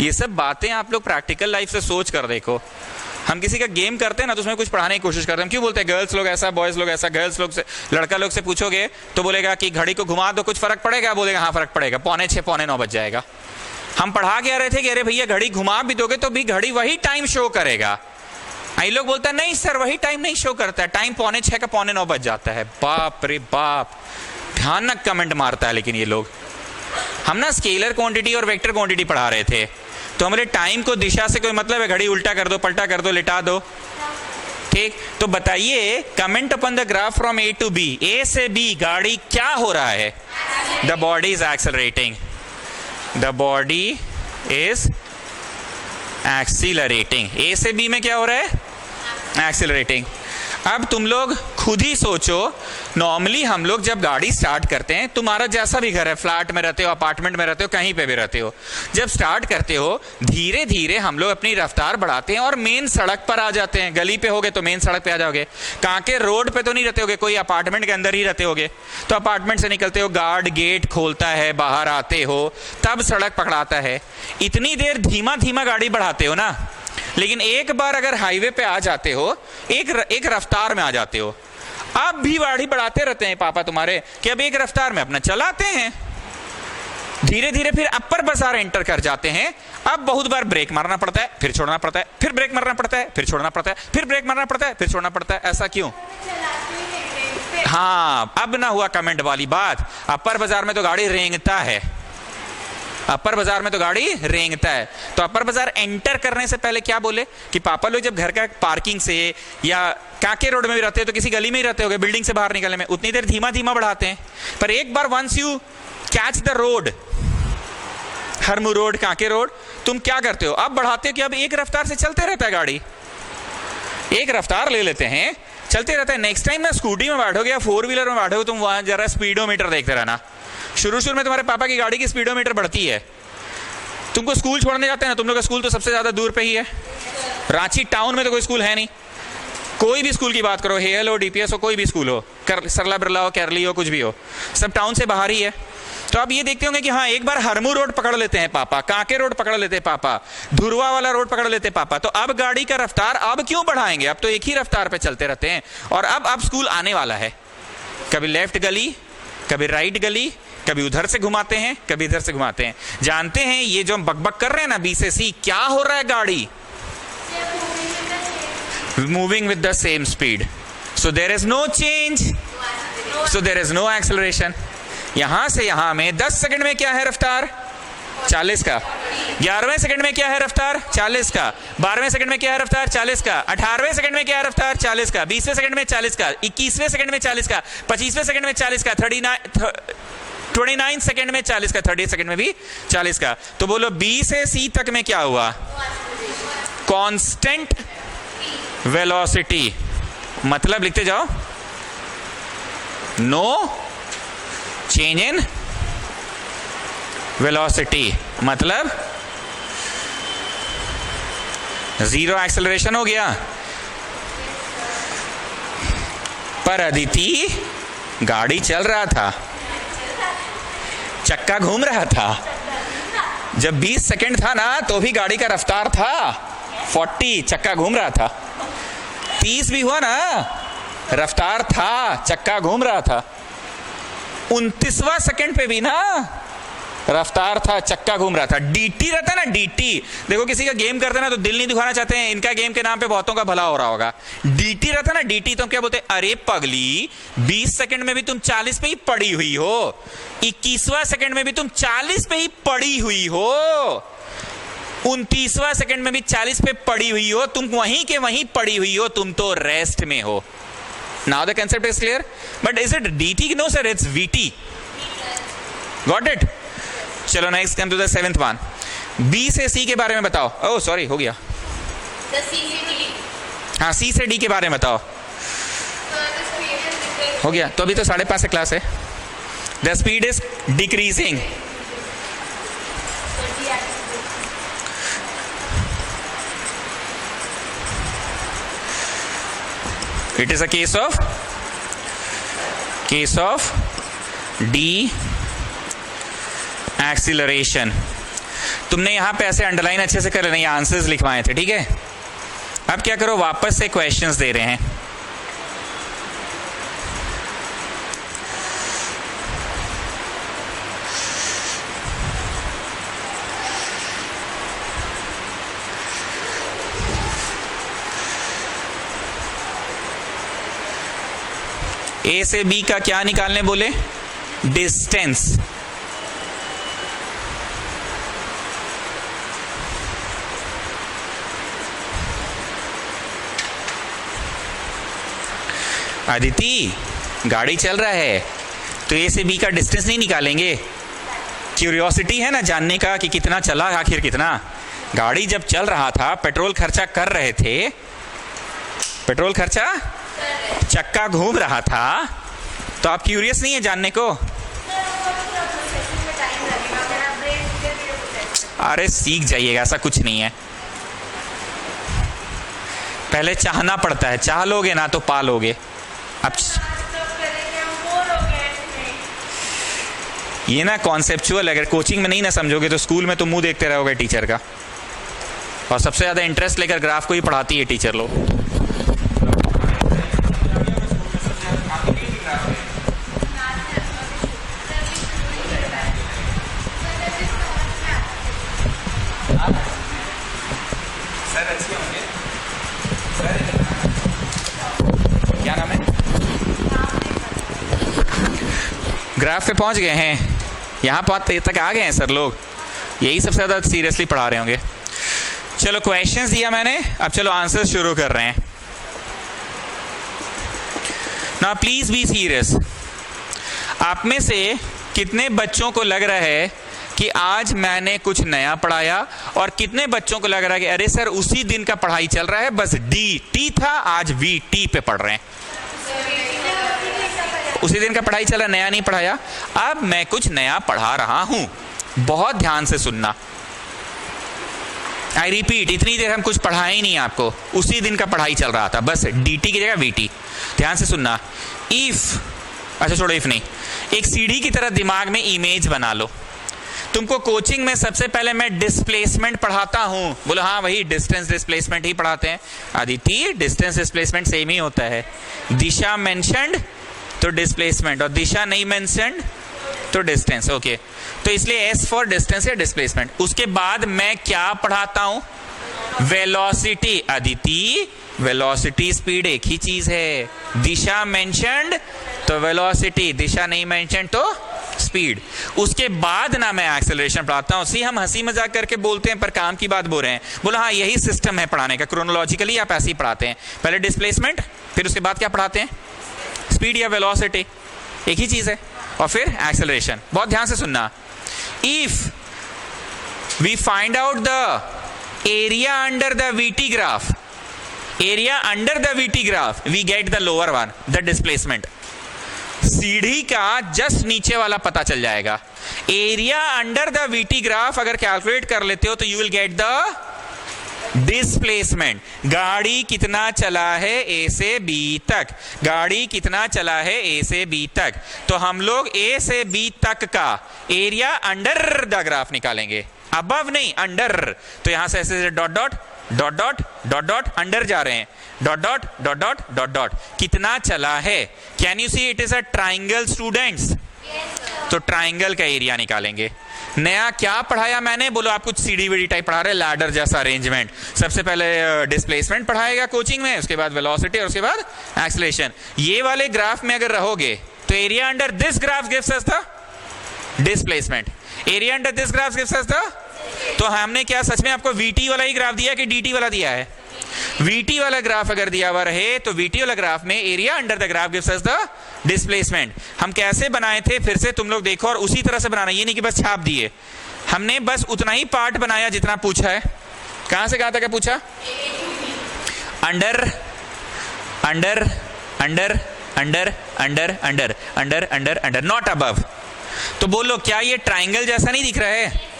ये सब बातें आप लोग प्रैक्टिकल लाइफ से सोच कर देखो। हम किसी का गेम करते हैं ना, तो उसमें कुछ पढ़ाने की कोशिश करते हैं। हम क्यों बोलते हैं गर्ल्स लोग ऐसा, बॉयज लोग ऐसा? गर्ल्स लोग से, लड़का लोग से पूछोगे तो बोलेगा कि घड़ी को घुमा दो, कुछ फर्क पड़ेगा? बोलेगा हाँ फर्क पड़ेगा, 6:45 6:45 बज जाएगा। हम पढ़ा के आ रहे थे कि अरे भैया घड़ी घुमा भी दोगे तो भी घड़ी वही टाइम शो करेगा। आई लोग बोलता है नहीं सर वही टाइम नहीं शो करता है, टाइम 6:45 का 9:45 बज जाता है। बाप रे बाप, भयानक कमेंट मारता है। लेकिन ये लोग, हम ना स्केलर क्वांटिटी और वेक्टर क्वांटिटी पढ़ा रहे थे, तो हमारे टाइम को दिशा से कोई मतलब है? घड़ी उल्टा कर दो, पलटा कर दो, लिटा दो, ठीक? तो बताइए, comment upon the graph from A to B. A से बी गाड़ी क्या हो रहा है? The body is accelerating. The body is accelerating. A से बी में क्या हो रहा है? एक्सीलरेटिंग। अब तुम लोग खुद ही सोचो, नॉर्मली हम लोग जब गाड़ी स्टार्ट करते हैं, तुम्हारा जैसा भी घर है, फ्लैट में रहते हो, अपार्टमेंट में रहते हो, कहीं पे भी रहते हो, जब स्टार्ट करते हो धीरे धीरे हम लोग अपनी रफ्तार बढ़ाते हैं और मेन सड़क पर आ जाते हैं। गली पे होगे तो मेन सड़क पे आ जाओगे, कांके रोड पे तो नहीं रहते होगे, कोई अपार्टमेंट के अंदर ही रहते होगे। तो अपार्टमेंट से निकलते हो, गार्ड गेट खोलता है, बाहर आते हो, तब सड़क पकड़ाता है। इतनी देर धीमा धीमा गाड़ी बढ़ाते हो ना, लेकिन एक बार अगर हाईवे पे आ जाते हो, एक रफ्तार में आ जाते हो, अब भी गाड़ी बढ़ाते रहते हैं पापा तुम्हारे कि अब एक रफ्तार में अपना चलाते हैं। धीरे धीरे फिर अपर बाजार एंटर कर जाते हैं। अब बहुत बार ब्रेक मारना पड़ता है, फिर छोड़ना पड़ता है, फिर ब्रेक मारना पड़ता है, फिर छोड़ना पड़ता है, फिर ब्रेक मारना पड़ता है, फिर छोड़ना पड़ता है। ऐसा क्यों? हाँ, अब ना हुआ कमेंट वाली बात। अपर बाजार में तो गाड़ी रेंगता है, अपर बाजार में तो गाड़ी रेंगता है। तो अपर बाजार एंटर करने से पहले क्या बोले कि पापा लोग जब घर का पार्किंग से या काके रोड में भी रहते हो तो किसी गली में ही रहते होगे, बिल्डिंग से बाहर निकलने में उतनी देर धीमा धीमा बढ़ाते हैं। पर एक बार once you catch the road, Harmu road, काके रोड, तुम क्या करते हो, अब बढ़ाते हो कि अब एक रफ्तार से चलते रहता है गाड़ी, एक रफ्तार ले लेते हैं, चलते रहता है। नेक्स्ट टाइम ना स्कूटी में बैठोगे या फोर व्हीलर में बैठोगे, तुम वहां जरा स्पीडोमीटर देखते रहना। शुरू में तुम्हारे पापा की गाड़ी की स्पीडोमीटर बढ़ती है। तुमको स्कूल छोड़ने जाते हैं ना, तुम लोग का स्कूल तो सबसे ज्यादा दूर पे ही है। रांची टाउन में तो कोई स्कूल है नहीं। कोई भी स्कूल की बात करो, हेयल हो, डीपीएस हो, कोई भी स्कूल हो, सरला बिरला हो, कैरली हो, कुछ भी हो, सब टाउन से बाहर ही है। तो आप ये देखते होंगे कि हाँ, एक बार हरमू रोड पकड़ लेते हैं पापा, कांके रोड पकड़ लेते हैं पापा, धुरवा वाला रोड पकड़ लेते हैं पापा, तो अब गाड़ी का रफ्तार अब क्यों बढ़ाएंगे, अब तो एक ही रफ्तार पे चलते रहते हैं। और अब स्कूल आने वाला है, कभी लेफ्ट गली, कभी राइट गली, कभी उधर से घुमाते हैं, कभी इधर से घुमाते हैं। जानते हैं ये जो हम बकबक कर रहे हैं ना बी से सी, क्या हो रहा है, गाड़ी moving with the same speed, so there is no change, so there is no acceleration. यहां से यहां में 10 सेकंड में क्या है रफ्तार, 40 का। 11वें सेकंड में क्या है रफ्तार, 40 का। 12वें सेकंड में क्या है रफ्तार, 40 का। 18वें सेकंड में क्या है रफ्तार, 40 का। 20वें सेकंड में 40 का। 21वें सेकंड में 40 का। 25वें सेकंड में 40 का। 29 सेकंड में 40 का। 30 सेकंड में भी 40 का। तो बोलो बी से सी तक में क्या हुआ, कांस्टेंट वेलोसिटी। मतलब लिखते जाओ, नो चेंज इन वेलोसिटी, मतलब जीरो एक्सेलरेशन हो गया। पर अदिति गाड़ी चल रहा था, चक्का घूम रहा था। जब 20 सेकंड था ना तो भी गाड़ी का रफ्तार था 40, चक्का घूम रहा था। 30 भी हुआ ना, रफ्तार था, चक्का घूम रहा था। 29वां सेकंड पे भी ना रफ्तार था, चक्का घूम रहा था। डीटी रहता है ना, डीटी, देखो किसी का गेम करते ना तो दिल नहीं दिखाना चाहते हैं, इनका गेम के नाम पे बहुतों का भला हो रहा होगा। डीटी रहता ना, डीटी, तो क्या बोलते, अरे पगली 20 सेकंड में भी तुम 40 पे ही पड़ी हुई हो, 21वां सेकंड में भी तुम 40 पे ही पड़ी हुई हो, 29वां सेकंड में भी 40 पे पड़ी हुई हो, तुम वहीं के वहीं पड़ी हुई हो, तुम तो रेस्ट में हो। Now the concept is clear, but is it DT? No sir, it's VT. Got it? चलो next come to the 7th one. B से C के बारे में बताओ। Oh sorry, हो गया। The C से D. हाँ, C से D के बारे में बताओ। हो गया, तो अभी तो 5:30 से क्लास है। The speed is decreasing. It is a case of de-acceleration. तुमने यहां पे ऐसे अंडरलाइन अच्छे से कर लेना, ये आंसर्स लिखवाए थे, ठीक है। अब क्या करो, वापस से क्वेश्चंस दे रहे हैं। ए से बी का क्या निकालने बोले, डिस्टेंस। अदिति गाड़ी चल रहा है तो ए से बी का डिस्टेंस नहीं निकालेंगे, क्यूरियोसिटी है ना जानने का कि कितना चला, आखिर कितना। गाड़ी जब चल रहा था, पेट्रोल खर्चा कर रहे थे, पेट्रोल खर्चा, चक्का घूम रहा था, तो आप क्यूरियस नहीं है जानने को। अरे सीख जाइएगा, ऐसा कुछ नहीं है। पहले चाहना पड़ता है, चाह लोगे ना तो पा लोगे। अब ये ना कॉन्सेप्चुअल, अगर कोचिंग में नहीं ना समझोगे तो स्कूल में तो मुंह देखते रहोगे टीचर का। और सबसे ज्यादा इंटरेस्ट लेकर ग्राफ को ही पढ़ाती है टीचर लोग। क्या नाम है? ग्राफ पे पहुंच गए हैं, यहां तक आ गए हैं सर लोग। यही सबसे ज़्यादा सीरियसली पढ़ा रहे होंगे। चलो क्वेश्चंस दिया मैंने, अब चलो आंसर शुरू कर रहे हैं। ना प्लीज बी सीरियस। आप में से कितने बच्चों को लग रहा है कि आज मैंने कुछ नया पढ़ाया, और कितने बच्चों को लग रहा है कि अरे सर उसी दिन का पढ़ाई चल रहा है, बस DT था आज VT पे पढ़ रहे हैं। उसी दिन का पढ़ाई चला, नया नहीं पढ़ाया। अब मैं कुछ नया पढ़ा रहा हूं, बहुत ध्यान से सुनना। आई रिपीट, इतनी देर हम कुछ पढ़ाए ही नहीं आपको, उसी दिन का पढ़ाई चल रहा था, बस DT की जगह VT। ध्यान से सुनना। इफ, अच्छा छोड़ो इफ नहीं, एक सीढ़ी की तरह दिमाग में इमेज बना लो। तुमको कोचिंग में सबसे पहले मैं डिस्प्लेसमेंट पढ़ाता हूं। बोलो हाँ वही डिस्टेंस डिस्प्लेसमेंट ही पढ़ाते हैं। आदिति, डिस्टेंस डिस्प्लेसमेंट सेम ही होता है। दिशा मेंशन्ड तो डिस्प्लेसमेंट, और दिशा नहीं मेंशन्ड तो डिस्टेंस। ओके, तो इसलिए S फॉर डिस्टेंस या डिस्प्लेसमेंट। उसके बाद मैं क्या पढ़ाता हूं? वेलोसिटी। अदिति, वेलोसिटी स्पीड एक ही चीज है। दिशा मेंशन्ड तो वेलोसिटी, दिशा नहीं मेंशन्ड तो स्पीड। उसके बाद ना मैं एक्सेलरेशन पढ़ाता हूं। सी हम हंसी मजाक करके बोलते हैं पर काम की बात बोल रहे हैं। बोलो हाँ यही सिस्टम है पढ़ाने का, क्रोनोलॉजिकली आप ऐसे ही पढ़ाते हैं। पहले डिस्प्लेसमेंट, फिर उसके बाद क्या पढ़ाते हैं? स्पीड या वेलोसिटी, एक ही चीज है, और फिर एक्सेलरेशन। बहुत ध्यान से सुनना। If we find out the area under the VT graph, area under the VT graph, we get the lower one, the displacement. सीढ़ी का जस्ट नीचे वाला पता चल जाएगा। Area under the VT graph अगर कैलकुलेट कर लेते हो तो you will get the displacement. गाड़ी कितना चला है A से B तक, गाड़ी कितना चला है A से B तक, तो हम लोग A से B तक का एरिया अंडर द ग्राफ निकालेंगे, अबव नहीं, अंडर। तो यहां से ऐसे dot dot dot dot dot dot under जा रहे हैं, dot dot dot dot dot dot कितना चला है। Can you see it is a triangle students? तो ट्राइंगल का एरिया निकालेंगे। नया क्या पढ़ाया मैंने? बोलो आप कुछ सीढ़ी वीढ़ी टाइप पढ़ा रहे, लैडर जैसा अरेंजमेंट। सबसे पहले डिस्प्लेसमेंट पढ़ाएगा कोचिंग में, उसके बाद वेलोसिटी और उसके बाद एक्सेलरेशन। ये वाले ग्राफ में अगर रहोगे तो area under this graph gives us the displacement, area under this graph gives us the. तो हमने क्या सच में आपको VT वाला ही ग्राफ दिया है कि DT वाला दिया है? VT वाला ग्राफ अगर दिया हुआ रहे तो VT वाला ग्राफ में area under the graph gives us the displacement. हम कैसे बनाए थे फिर से तुम लोग देखो, और उसी तरह से बनाना, ये नहीं कि बस छाप दिए। हमने बस उतना ही पार्ट बनाया जितना पूछा है। कहां से कहां तक पूछा? Under under under under under under under under under, not above. तो बोलो क्या ये ट्राइंगल जैसा नहीं दिख रहा है?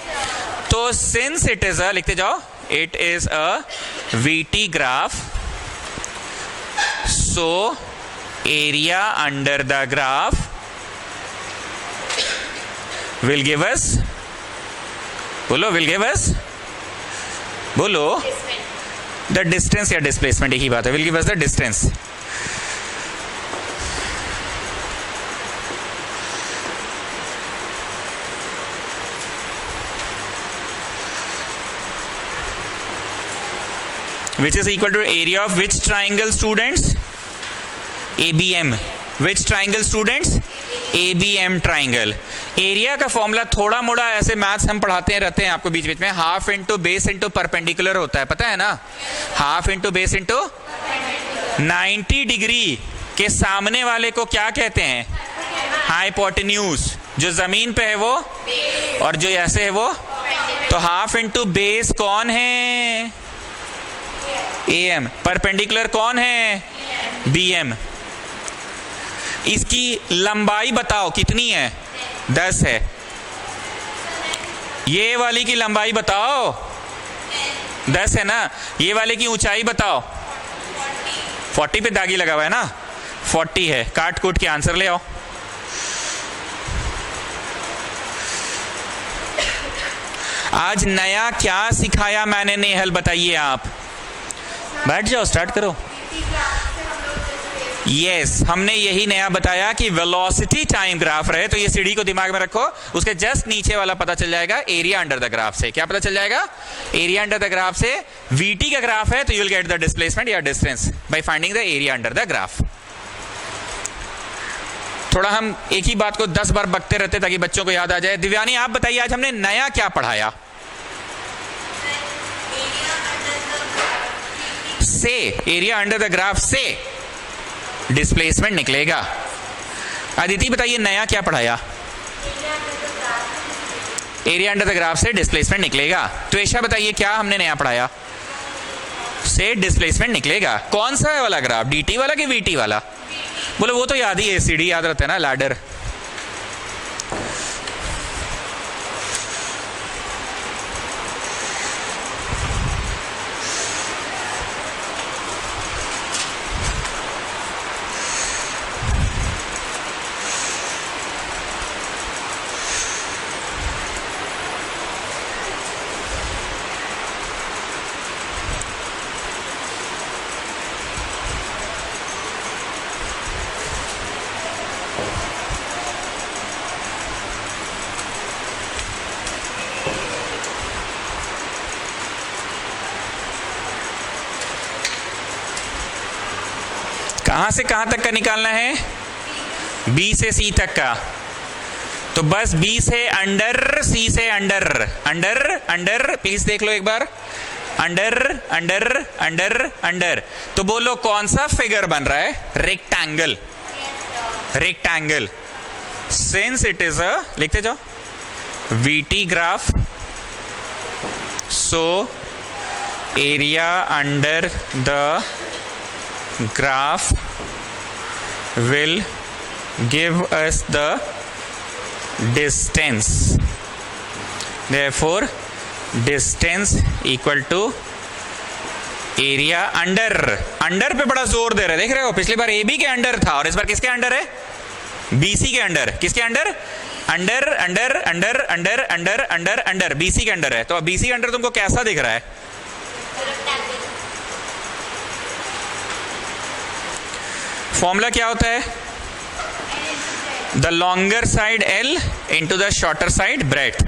तो सिंस इट इज अ, लिखते जाओ, it is a VT graph, so area under the graph will give us, बोलो विल गिव अस, बोलो द डिस्टेंस या डिस्प्लेसमेंट, एक ही बात है, will give us the distance. which is equal to area of which triangle students? ABM. Which triangle students? ABM triangle. Area का formula थोड़ा मोड़ा ऐसे मैथ्स हम पढ़ाते रहते हैं आपको बीच बीच में, half into base into perpendicular होता है, पता है ना? Half into base into 90 degree के सामने वाले को क्या कहते हैं? हाइपोटेन्यूज। जो जमीन पे है वो, और जो ऐसे है वो, तो हाफ इंटू बेस कौन है? AM। परपेंडिकुलर कौन है? BM। इसकी लंबाई बताओ कितनी है? 10 है। ये वाली की लंबाई बताओ, 10 है ना? ये वाले की ऊंचाई बताओ, 40 पे दागी लगा हुआ है ना, 40 है। काट कूट के आंसर ले आओ। आज नया क्या सिखाया मैंने नेहल, बताइए आप। बैठ जाओ, स्टार्ट करो। यस, हमने यही नया बताया कि वेलोसिटी टाइम ग्राफ रहे तो ये सीढ़ी को दिमाग में रखो, उसके जस्ट नीचे वाला पता चल जाएगा एरिया अंडर द ग्राफ से। क्या पता चल जाएगा? एरिया अंडर द ग्राफ से। VT का ग्राफ है तो you will get the displacement या distance by finding the area under the graph. थोड़ा हम एक ही बात को 10 बार बकते रहते ताकि बच्चों को याद आ जाए। दिव्यानी आप बताइए आज हमने नया क्या पढ़ाया? से, एरिया अंडर द ग्राफ से डिस्प्लेसमेंट निकलेगा। अदिति बताइए नया क्या पढ़ाया? एरिया अंडर द ग्राफ से डिस्प्लेसमेंट निकलेगा। तो ऐशा बताइए क्या हमने नया पढ़ाया? से डिस्प्लेसमेंट निकलेगा। कौन सा है वाला ग्राफ, dt वाला कि vt वाला? बोलो वो तो याद ही है, सीढ़ी याद रहता है ना, लैडर। कहां से कहां तक का निकालना है? बी से सी तक का। तो बस बी से अंडर, सी से अंडर, अंडर अंडर, प्लीज देख लो एक बार, अंडर अंडर अंडर अंडर। तो बोलो कौन सा फिगर बन रहा है? Rectangle, rectangle. Since it is अ, लिखते जाओ, VT graph, so area under the graph will give us the distance, therefore distance equal to area under। Under पे बड़ा जोर दे रहे, देख रहे हो, पिछली बार AB के अंडर था और इस बार किसके अंडर है? BC के अंडर। किसके under? Under under under under under under under, BC के अंडर है। तो अब BC के अंडर तुमको कैसा दिख रहा है? फॉर्मूला क्या होता है? The longer side L into the shorter side breadth.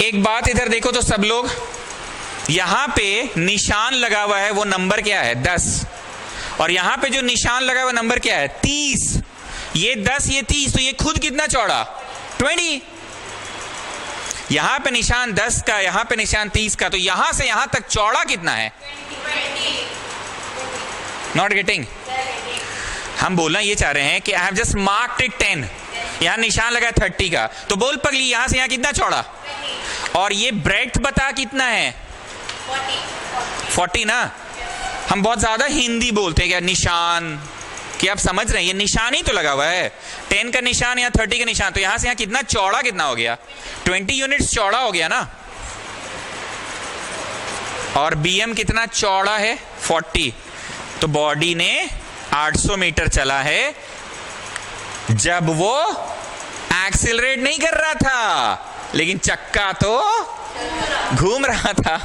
एक बात इधर देखो तो सब लोग, यहां पे निशान लगा हुआ है, वो नंबर क्या है? 10। और यहां पे जो निशान लगा हुआ नंबर क्या है? 30। ये 10, ये 30, तो ये खुद कितना चौड़ा? 20। यहां पे निशान 10 का, यहां पे निशान 30 का, तो यहां से यहां तक चौड़ा कितना है? 20। Not getting? हम बोलना ये चाह रहे हैं कि I have just marked it 10, यहां निशान लगा 30 का, तो बोल पगली यहां से यहां कितना चौड़ा? 20। और ये ब्रेथ बता कितना है? 40 ना। हम बहुत ज्यादा हिंदी बोलते हैं क्या निशान, कि आप समझ रहे हैं, ये निशान ही तो लगा हुआ है, 10 का निशान या 30 का निशान, तो यहां से यहां कितना चौड़ा कितना हो गया? 20 यूनिट्स चौड़ा हो गया ना। और BM कितना चौड़ा है? 40। तो बॉडी ने 800 मीटर चला है जब वो एक्सिलरेट नहीं कर रहा था, लेकिन चक्का तो घूम रहा था,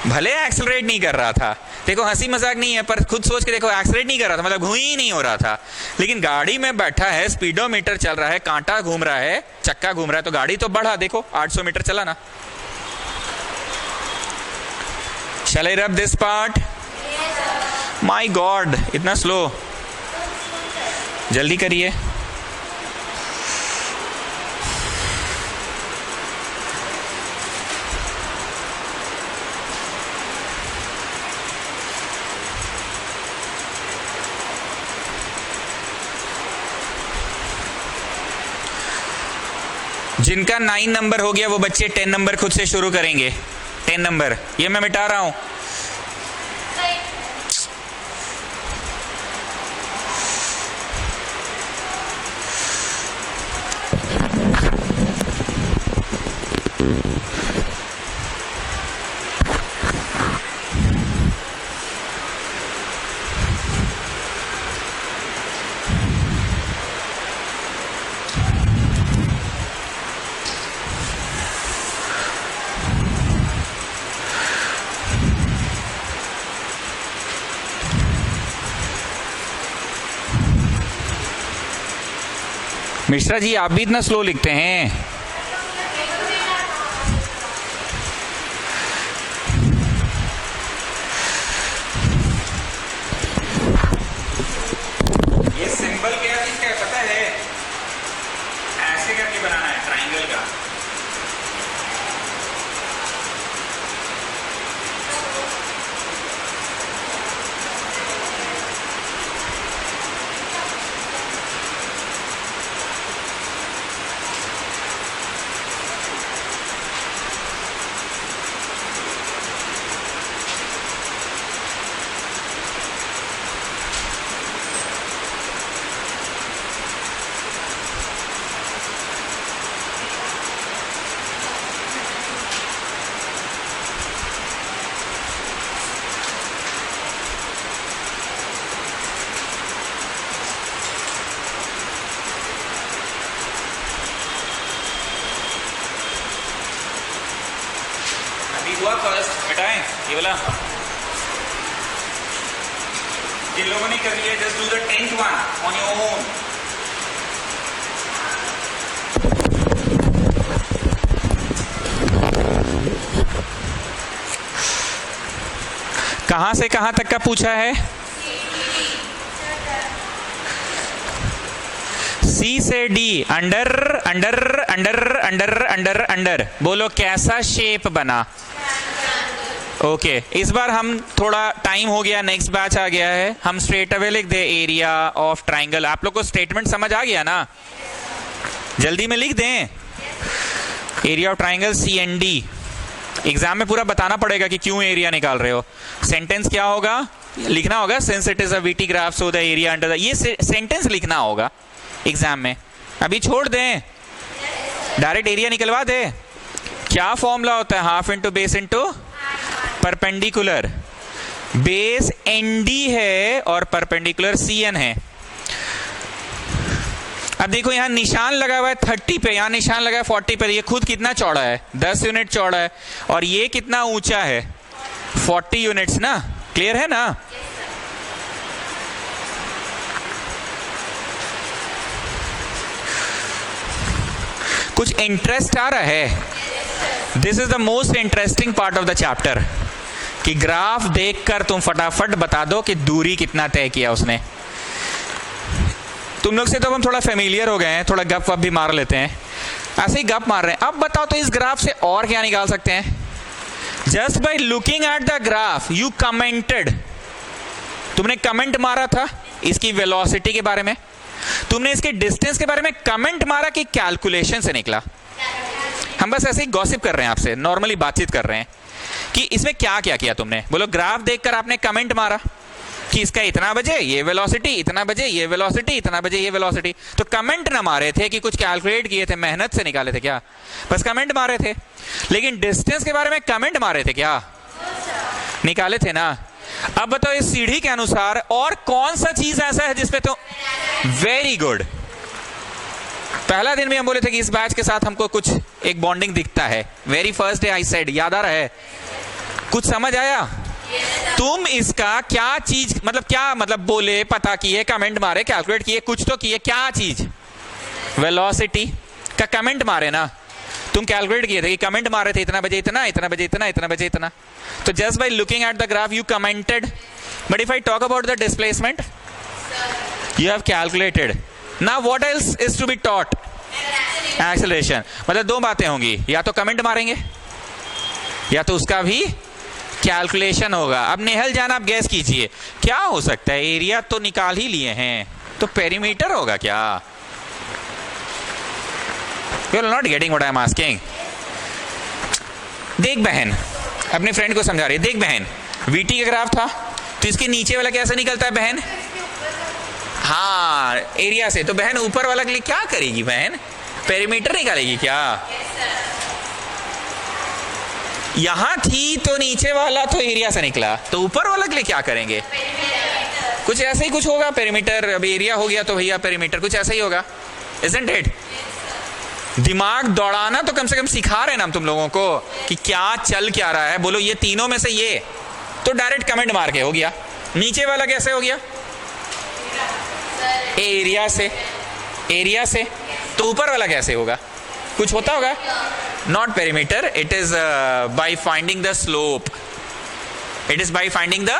भले एक्सिलरेट नहीं कर रहा था। देखो हंसी मजाक नहीं है, पर खुद सोच के देखो, एक्सिलरेट नहीं कर रहा था मतलब घूम ही नहीं हो रहा था, लेकिन गाड़ी में बैठा है, स्पीडोमीटर चल रहा है, कांटा घूम रहा है, चक्का घूम रहा है, तो गाड़ी तो बढ़ा। देखो 800 मीटर चला ना। Shall I rub this part? My God, इतना स्लो, जल्दी करिए। जिनका 9 नंबर हो गया वो बच्चे 10 नंबर खुद से शुरू करेंगे। 10 नंबर ये मैं मिटा रहा हूं। मिश्रा जी आप भी इतना स्लो लिखते हैं? ये सिंबल क्या चीज का पता है? ऐसे करके बनाना है ट्राइंगल का। बोला? जिन लोगों ने कर लिया just do the 10th one on your own. कहां से कहां तक का पूछा है? सी से D. Under under under under under under. बोलो कैसा शेप बना? ओके इस बार हम थोड़ा टाइम हो गया, नेक्स्ट बैच आ गया है, हम स्ट्रेट अवे लिख दे एरिया ऑफ ट्राइंगल. आप लोग को स्टेटमेंट समझ आ गया ना? जल्दी में लिख दें area of triangle C and D. Exam में पूरा बताना पड़ेगा कि क्यों एरिया निकाल रहे हो. सेंटेंस क्या होगा? लिखना होगा since it is a VT graph so the area under the. ये सेंटेंस लिखना होगा एग्जाम में. अभी छोड़ दें, डायरेक्ट एरिया निकलवा दे. क्या फॉर्मूला होता है? Half into base into perpendicular. Base ND है और परपेंडिकुलर सीएन है. अब देखो यहां निशान लगा हुआ है 30 पे, यहां निशान लगा है 40 पे. ये खुद कितना चौड़ा है? 10 यूनिट चौड़ा है. और ये कितना ऊंचा है? 40 यूनिट्स ना. क्लियर है ना? कुछ इंटरेस्ट आ रहा है? This is the most interesting part of the chapter कि ग्राफ देखकर तुम फटाफट बता दो कि दूरी कितना तय किया उसने. तुम लोग से तो हम थोड़ा फेमिलियर हो गए हैं, थोड़ा गप वप भी मार लेते हैं, ऐसे ही गप मार रहे हैं. अब बताओ तो इस ग्राफ से और क्या निकाल सकते हैं? Just by looking at the graph you commented. तुमने कमेंट मारा था इसकी वेलोसिटी के बारे में, तुमने इसके डिस्टेंस के बारे में कमेंट मारा कि कैलकुलेशन से निकला. हम बस ऐसे ही गॉसिप कर रहे हैं आपसे, नॉर्मली बातचीत कर रहे हैं कि इसमें क्या क्या किया तुमने. बोलो ग्राफ देखकर आपने कमेंट मारा कि इसका इतना बजे ये वेलोसिटी, इतना बजे ये वेलोसिटी, इतना बजे ये वेलोसिटी. तो कमेंट ना मारे थे कि कुछ कैलकुलेट किए थे, मेहनत से निकाले थे क्या? बस कमेंट मारे थे. लेकिन डिस्टेंस के बारे में कमेंट मारे थे क्या? निकाले थे ना. अब बताओ इस सीढ़ी के अनुसार और कौन सा चीज ऐसा है जिसपे तो वेरी गुड. पहला दिन भी हम बोले थे कि इस बैच के साथ हमको कुछ एक बॉन्डिंग दिखता है. Very first day I said, याद आ रहा है? कुछ समझ आया? तुम इसका क्या चीज मतलब, क्या मतलब बोले, पता किए, कमेंट मारे, कैलकुलेट किए, कुछ तो किए. क्या चीज? वेलोसिटी का कमेंट मारे ना. तुम कैलकुलेट किए थे कि कमेंट मारे थे इतना बजे इतना, इतना बजे इतना, इतना बजे इतना. तो just by looking at the graph you commented. But if I talk about the displacement you have calculated. Now what else is to be taught? Acceleration. मतलब दो बातें होंगी, या तो कमेंट मारेंगे या तो उसका भी कैलकुलेशन होगा. अब नेहल जान आप गैस कीजिए क्या हो सकता है? एरिया तो निकाल ही लिए हैं, तो पेरीमीटर होगा क्या? You are not getting what I am asking. देख बहन, अपने फ्रेंड को समझा रही है. देख बहन, वीटी का ग्राफ था तो इसके नीचे वाला कैसे निकलता है बहन? हाँ एरिया से. तो बहन ऊपर वाला के लिए क्या करेगी बहन? पेरीमीटर निकालेगी क्या? यहां थी तो नीचे वाला तो एरिया से निकला, तो ऊपर वाला के लिए क्या करेंगे? कुछ ऐसे ही कुछ होगा. पेरीमीटर, अब एरिया हो गया तो भैया पेरीमीटर, कुछ ऐसा ही होगा. Isn't it? दिमाग दौड़ाना तो कम से कम सिखा रहे हैं ना हम तुम लोगों को कि क्या चल क्या रहा है. बोलो ये तीनों में से ये, तो डायरेक्ट कमेंट मार के हो गया. नीचे वाला कैसे हो गया? एरिया से. एरिया से तो ऊपर वाला कैसे होगा? कुछ होता होगा. Not perimeter, it is by finding the slope. It is by finding the.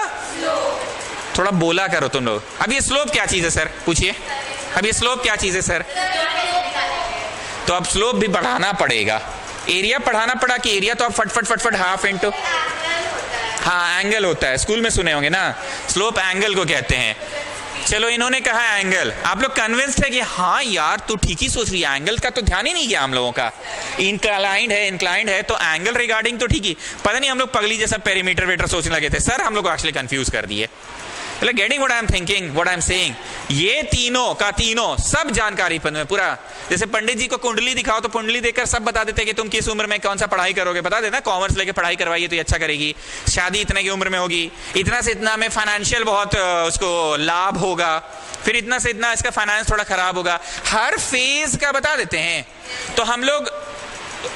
थोड़ा बोला करो तुम लोग. अब ये स्लोप क्या चीज है सर? पूछिए. अब ये स्लोप क्या चीज है सर? तो अब स्लोप भी बढ़ाना पड़ेगा. एरिया बढ़ाना पड़ा कि एरिया तो अब फटफट फटफट हाफ इंटू. हाँ एंगल होता है, स्कूल में सुने होंगे ना, स्लोप एंगल को कहते हैं. चलो इन्होंने कहा एंगल, आप लोग कन्विंस्ड है कि हाँ यार तू ठीक ही सोच रही है, एंगल का तो ध्यान ही नहीं किया हम लोगों का. इंक्लाइंड है तो एंगल रिगार्डिंग तो ठीक ही. पता नहीं हम लोग पगली जैसा पेरीमीटर वेटर सोचने लगे थे. सर हम लोग को एक्चुअली कंफ्यूज कर दिए. Getting what I am thinking, what I am saying. ये तीनों का तीनों सब जानकारी में पूरा. जैसे पंडित जी को कुंडली दिखाओ तो कुंडली देखकर सब बता देते कि तुम किस उम्र में कौन सा पढ़ाई करोगे. बता देना कॉमर्स लेके पढ़ाई करवाइए तो ये अच्छा करेगी, शादी इतने की उम्र में होगी, इतना से इतना में फाइनेंशियल बहुत उसको लाभ होगा, फिर इतना से इतना इसका फाइनेंस थोड़ा खराब होगा. हर फेज का बता देते हैं. तो हम लोग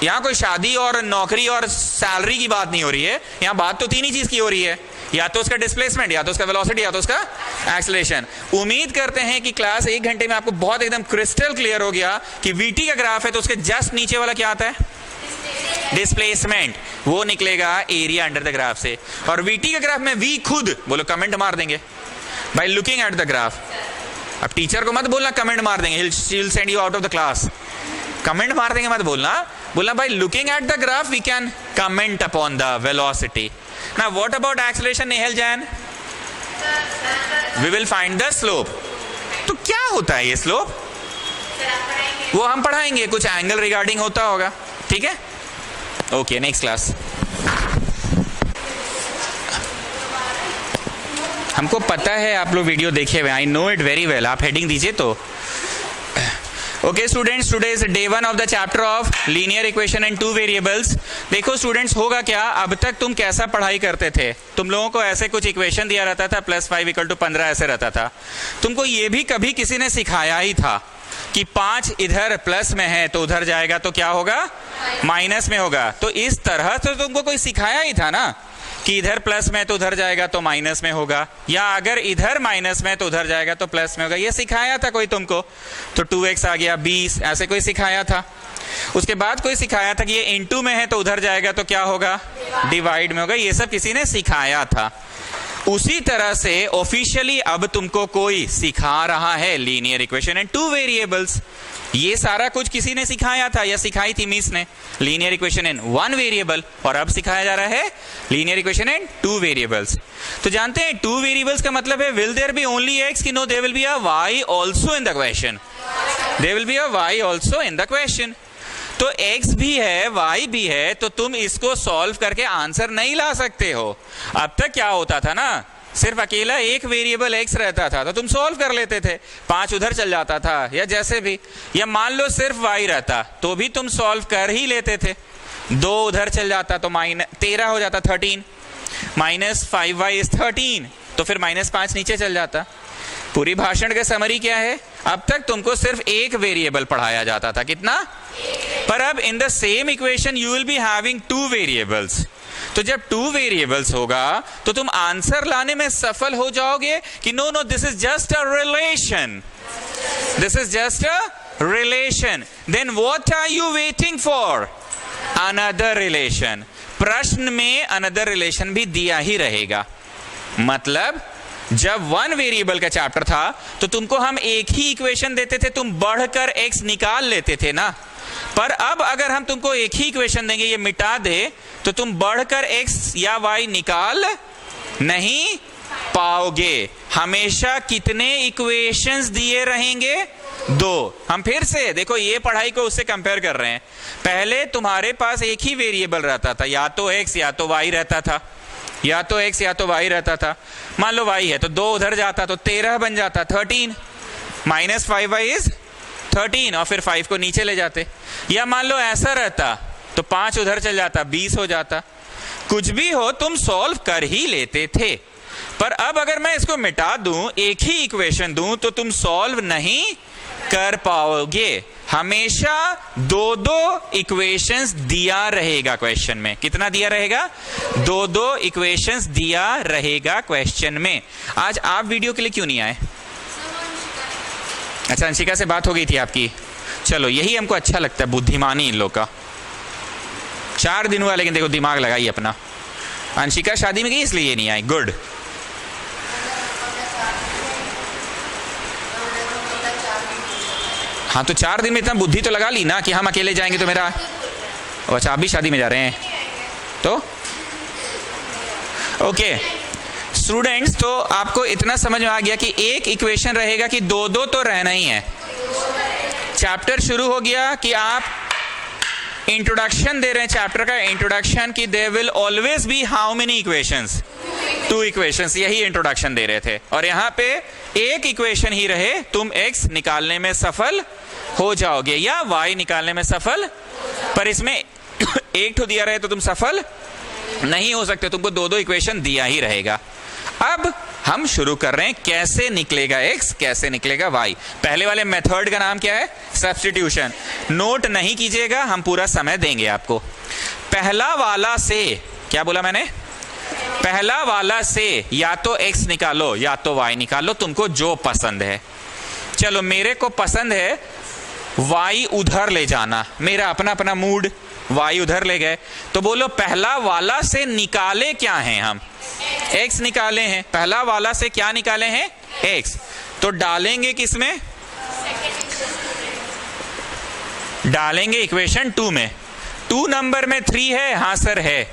यहाँ कोई शादी और नौकरी और सैलरी की बात नहीं हो रही है, यहाँ बात तो तीन ही चीज की हो रही है, या तो उसका डिस्प्लेसमेंट, या तो उसका वेलोसिटी, या तो उसका एक्सेलरेशन। उम्मीद करते हैं कि क्लास 1 घंटे में आपको बहुत एकदम क्रिस्टल क्लियर हो गया कि वीटी का ग्राफ है तो उसके जस्ट नीचे वाला क्या आता है, डिस्प्लेसमेंट, वो निकलेगा एरिया अंडर द ग्राफ से। और वीटी का ग्राफ में वी खुद बोलो, कमेंट मार देंगे bye looking at the graph. अब टीचर को मत बोलना कमेंट मार देंगे, he'll send you out of the class। Comment मार देंगे मत बोलना, बोलना by looking at the graph we can comment upon the velocity। Now what about acceleration, Nehal Jain? We will find the slope। तो क्या होता है ये स्लोप, वो हम पढ़ाएंगे, कुछ एंगल रिगार्डिंग होता होगा, ठीक है। Okay, next class. हमको पता है आप लोग वीडियो देखे हुए, I know it very well, आप हेडिंग दीजिए तो। Okay students, today is day 1 of the chapter of linear equation and 2 variables. देखो स्टूडेंट्स, होगा क्या, अब तक तुम कैसा पढ़ाई करते थे, तुम लोगों को ऐसे कुछ इक्वेशन दिया रहता था, +5 = 15 ऐसे रहता था। तुमको ये भी कभी किसी ने सिखाया ही था कि 5 इधर प्लस में है तो उधर जाएगा तो क्या होगा, माइनस में होगा। तो इस तरह तो तुमको कोई सिखाया ही था ना कि इधर प्लस में तो उधर जाएगा तो माइनस में होगा, या अगर इधर माइनस में तो उधर जाएगा तो प्लस में होगा, ये सिखाया था कोई तुमको। तो 2x आ गया 20, ऐसे कोई सिखाया था। उसके बाद कोई सिखाया था कि ये इनटू में है तो उधर जाएगा तो क्या होगा, डिवाइड में होगा, ये सब किसी ने सिखाया था। उसी तरह से ऑफिशियली अब तुमको कोई सिखा रहा है लीनियर इक्वेशन एंड 2 वेरिएबल्स। ये सारा कुछ किसी ने सिखाया था या सिखाई थी मिस ने, लीनियर इक्वेशन इन 1 वेरिएबल, और अब सिखाया जा रहा है लीनियर इक्वेशन इन 2 वेरिएबल्स। तो जानते हैं 2 वेरिएबल्स का मतलब है will there be only x, कि no there will be a y also in the question, there will be a y also in the question. तो x भी है y भी है, तो तुम इसको सॉल्व करके आंसर नहीं ला सकते हो। अब तक क्या होता था ना, सिर्फ अकेला एक वेरिएबल x रहता था तो तुम सॉल्व कर लेते थे, 5 उधर चल जाता था या जैसे भी, या मान लो सिर्फ y रहता तो भी तुम सॉल्व कर ही लेते थे। 2 उधर चल जाता तो -13 हो जाता, 13 -5y इज 13, तो फिर -5 नीचे चल जाता। पूरी भाषण का समरी क्या है, अब तक तुमको सिर्फ एक वेरिएबल पढ़ाया जाता था, कितना, पर अब in the same equation you will be having 2 variables. तो जब 2 वेरिएबल्स होगा तो तुम आंसर लाने में सफल हो जाओगे कि no no this is just a relation, this is just a relation. Then what are you waiting for, another relation. प्रश्न में अनदर रिलेशन भी दिया ही रहेगा। मतलब जब 1 वेरिएबल का चैप्टर था तो तुमको हम एक ही इक्वेशन देते थे, तुम बढ़कर x निकाल लेते थे ना। पर अब अगर हम तुमको एक ही इक्वेशन देंगे, ये मिटा दे, तो तुम बढ़कर x या y निकाल नहीं पाओगे। हमेशा कितने इक्वेशंस दिए रहेंगे, 2। हम फिर से देखो ये पढ़ाई को उससे कंपेयर कर रहे हैं। पहले तुम्हारे पास एक ही वेरिएबल रहता था, या तो x या तो y रहता था, या तो x या तो y रहता था। मान लो y है तो 2 उधर जाता तो 13 बन जाता, 13 -5y इज 13, और फिर 5 को नीचे ले जाते। या मान लो ऐसा रहता तो 5 उधर चल जाता, 20 हो जाता। कुछ भी हो तुम सॉल्व कर ही लेते थे। पर अब अगर मैं इसको मिटा दूं, एक ही इक्वेशन दूं, तो तुम सॉल्व नहीं कर पाओगे। हमेशा 2 इक्वेशंस दिया रहेगा क्वेश्चन में। कितना दिया रहेगा, 2 इक्वेशंस दिया रहेगा क्वेश्चन में। आज आप वीडियो के लिए क्यों नहीं आए? अच्छा, अंशिका से बात हो गई थी आपकी, चलो यही हमको अच्छा लगता है, बुद्धिमानी इन लोग का। 4 दिन हुआ लेकिन देखो दिमाग लगाई अपना। अंशिका शादी में गई इसलिए ये नहीं आई, गुड। हाँ तो 4 दिन में इतना बुद्धि तो लगा ली ना कि हम अकेले जाएंगे तो मेरा, अच्छा आप भी शादी में जा रहे हैं तो ओके स्टूडेंट्स, तो आपको इतना समझ में आ गया कि एक इक्वेशन रहेगा कि 2 तो रहना ही है। चैप्टर शुरू हो गया कि आप इंट्रोडक्शन दे रहे हैं, चैप्टर का इंट्रोडक्शन, कि there will always be how many equations, 2 equations, यही इंट्रोडक्शन दे रहे थे। और यहाँ पे एक इक्वेशन ही रहे, तुम x निकालने में सफल हो जाओगे या y निकालने में सफल, पर इसमें एक तो दिया रहे तो तुम सफल नहीं हो सकते, तुमको 2 इक्वेशन दिया ही रहेगा। अब हम शुरू कर रहे हैं कैसे निकलेगा x, कैसे निकलेगा y। पहले वाले मेथड का नाम क्या है? सब्स्टिट्यूशन। नोट नहीं कीजिएगा, हम पूरा समय देंगे आपको। पहला वाला से, क्या बोला मैंने? पहला वाला से या तो x निकालो या तो y निकालो, तुमको जो पसंद है। चलो मेरे को पसंद है y उधर ले जाना, मेरा अपना अपना मूड, y उधर ले गए। तो बोलो पहला वाला से निकाले क्या हैं हम? x निकाले हैं। पहला वाला से क्या निकाले हैं? x। तो डालेंगे किसमें? डालेंगे इक्वेशन 2 में। 2 नंबर में 3 है, हाँ सर है।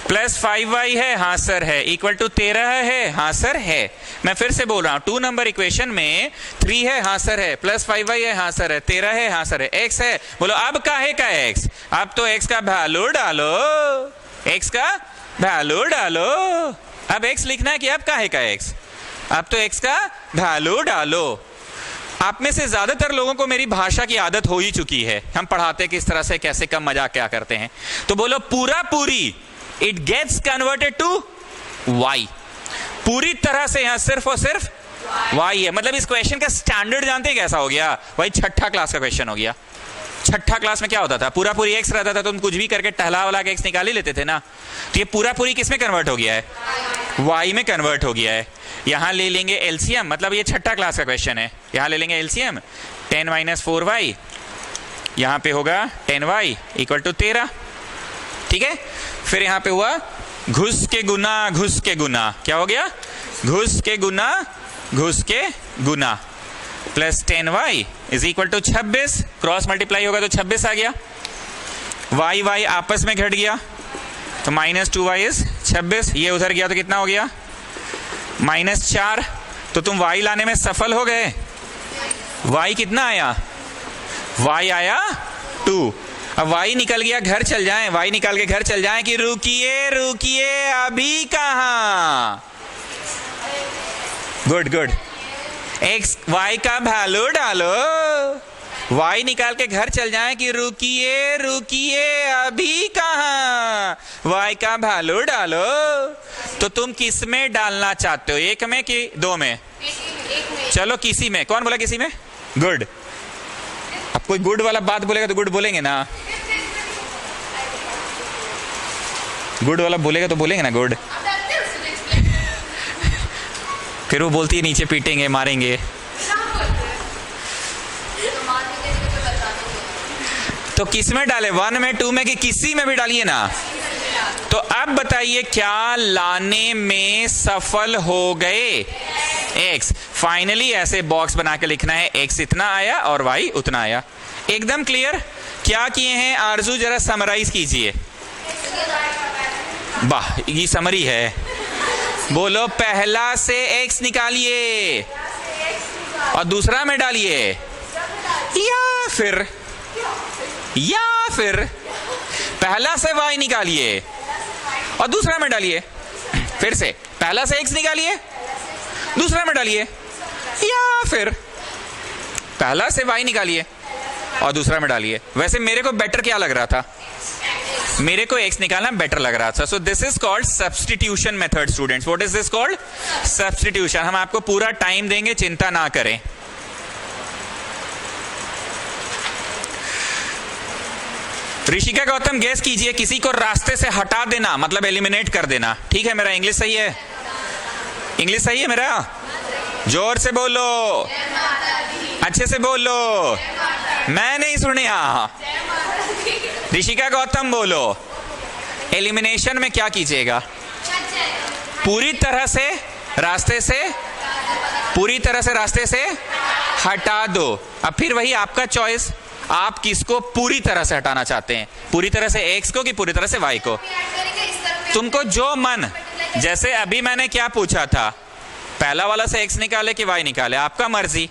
प्लस 5y है, हाँ सर है। इक्वल टू 13 है, हाँ सर है। मैं फिर से बोल रहा हूं, 2 नंबर इक्वेशन में 3 है, हाँ सर है। प्लस 5y है, हाँ सर है। 13 है, हाँ सर है। x है। बोलो अब काहे का x? अब तो x का वैल्यू डालो, x का वैल्यू डालो। अब x लिखना है कि अब काहे का x? अब तो x का वैल्यू डालो। आप में से ज्यादातर लोगों को मेरी भाषा की आदत हो ही चुकी है, हम पढ़ाते किस तरह से, कैसे कम मजाक क्या करते हैं। तो बोलो पूरा पूरी, it gets converted to y। पूरी तरह से यहां सिर्फ और सिर्फ y है। मतलब इस क्वेश्चन का स्टैंडर्ड जानते हैं कैसा हो गया? वही छठा क्लास का क्वेश्चन हो गया। छठा क्लास में क्या होता था? पूरा पूरी x रहता था, तुम कुछ भी करके टहला वाला के x निकाल ही लेते थे ना। तो ये पूरा पूरी किस में कन्वर्ट हो गया है? y में कन्वर्ट हो गया है। यहां ले लेंगे एलसीएम, मतलब ये छठा क्लास का क्वेश्चन है। यहां ले लेंगे एलसीएम, 10 - 4y, यहां पे होगा 10y इक्वल टू 13। ठीक है, फिर यहां पे हुआ घुस के गुना, घुस के गुना, क्या हो गया? घुस के गुना, घुस के गुना, plus 10y is equal to 26। Cross multiply होगा तो 26 आ गया। y आपस में घट गया तो -2y इज 26। ये उधर गया तो कितना हो गया? -4। तो तुम y लाने में सफल हो गए। y कितना आया? y आया 2। अब y निकल गया, घर चल जाएं। y निकाल के घर चल जाएं कि रुकिए रुकिए अभी कहां? Good good. x y का वैल्यू डालो। y निकाल के घर चल जाएं कि रुकिए रुकिए अभी कहां? y का वैल्यू डालो। तो तुम किस में डालना चाहते हो? 1 में कि 2 में? चलो किसी में। कौन बोला किसी में? गुड। अब कोई गुड वाला बात बोलेगा तो गुड बोलेंगे ना, गुड वाला बोलेगा तो बोलेंगे ना गुड। फिर वो बोलती है नीचे पीटेंगे, मारेंगे। तो किस में डाले? 1 में, 2 में कि किसी में भी डालिए ना। तो अब बताइए क्या लाने में सफल हो गए? x। फाइनली ऐसे बॉक्स बना के लिखना है, x इतना आया और y उतना आया। एकदम क्लियर? क्या किए हैं आरजू? जरा समराइज कीजिए। वाह, ये समरी है। बोलो पहला से x निकालिए और दूसरा में डालिए, या फिर पहला से y निकालिए और दूसरा में डालिए। फिर से पहला से x निकालिए, दूसरा में डालिए, या फिर पहला से y निकालिए और दूसरा में डालिए। वैसे मेरे को बेटर क्या लग रहा था? मेरे को x निकालना बेटर लग रहा था। So this is called substitution method students. What is this called? Substitution. हम आपको पूरा टाइम देंगे, चिंता ना करें। ऋषिका गौतम गेस कीजिए, किसी को रास्ते से हटा देना मतलब एलिमिनेट कर देना। ठीक है, मेरा इंग्लिश सही है? इंग्लिश सही है मेरा? जोर से बोलो, अच्छे से बोलो, मैं नहीं सुनिया। ऋषिका गौतम बोलो, एलिमिनेशन में क्या कीजिएगा? पूरी तरह से रास्ते से हटा दो। अब फिर वही आपका चॉइस, आप किसको पूरी तरह से हटाना चाहते हैं? पूरी तरह से x को कि पूरी तरह से y को? तुमको जो मन, जैसे अभी मैंने क्या पूछा था, पहला वाला से x निकाले कि y निकाले, आपका मर्जी।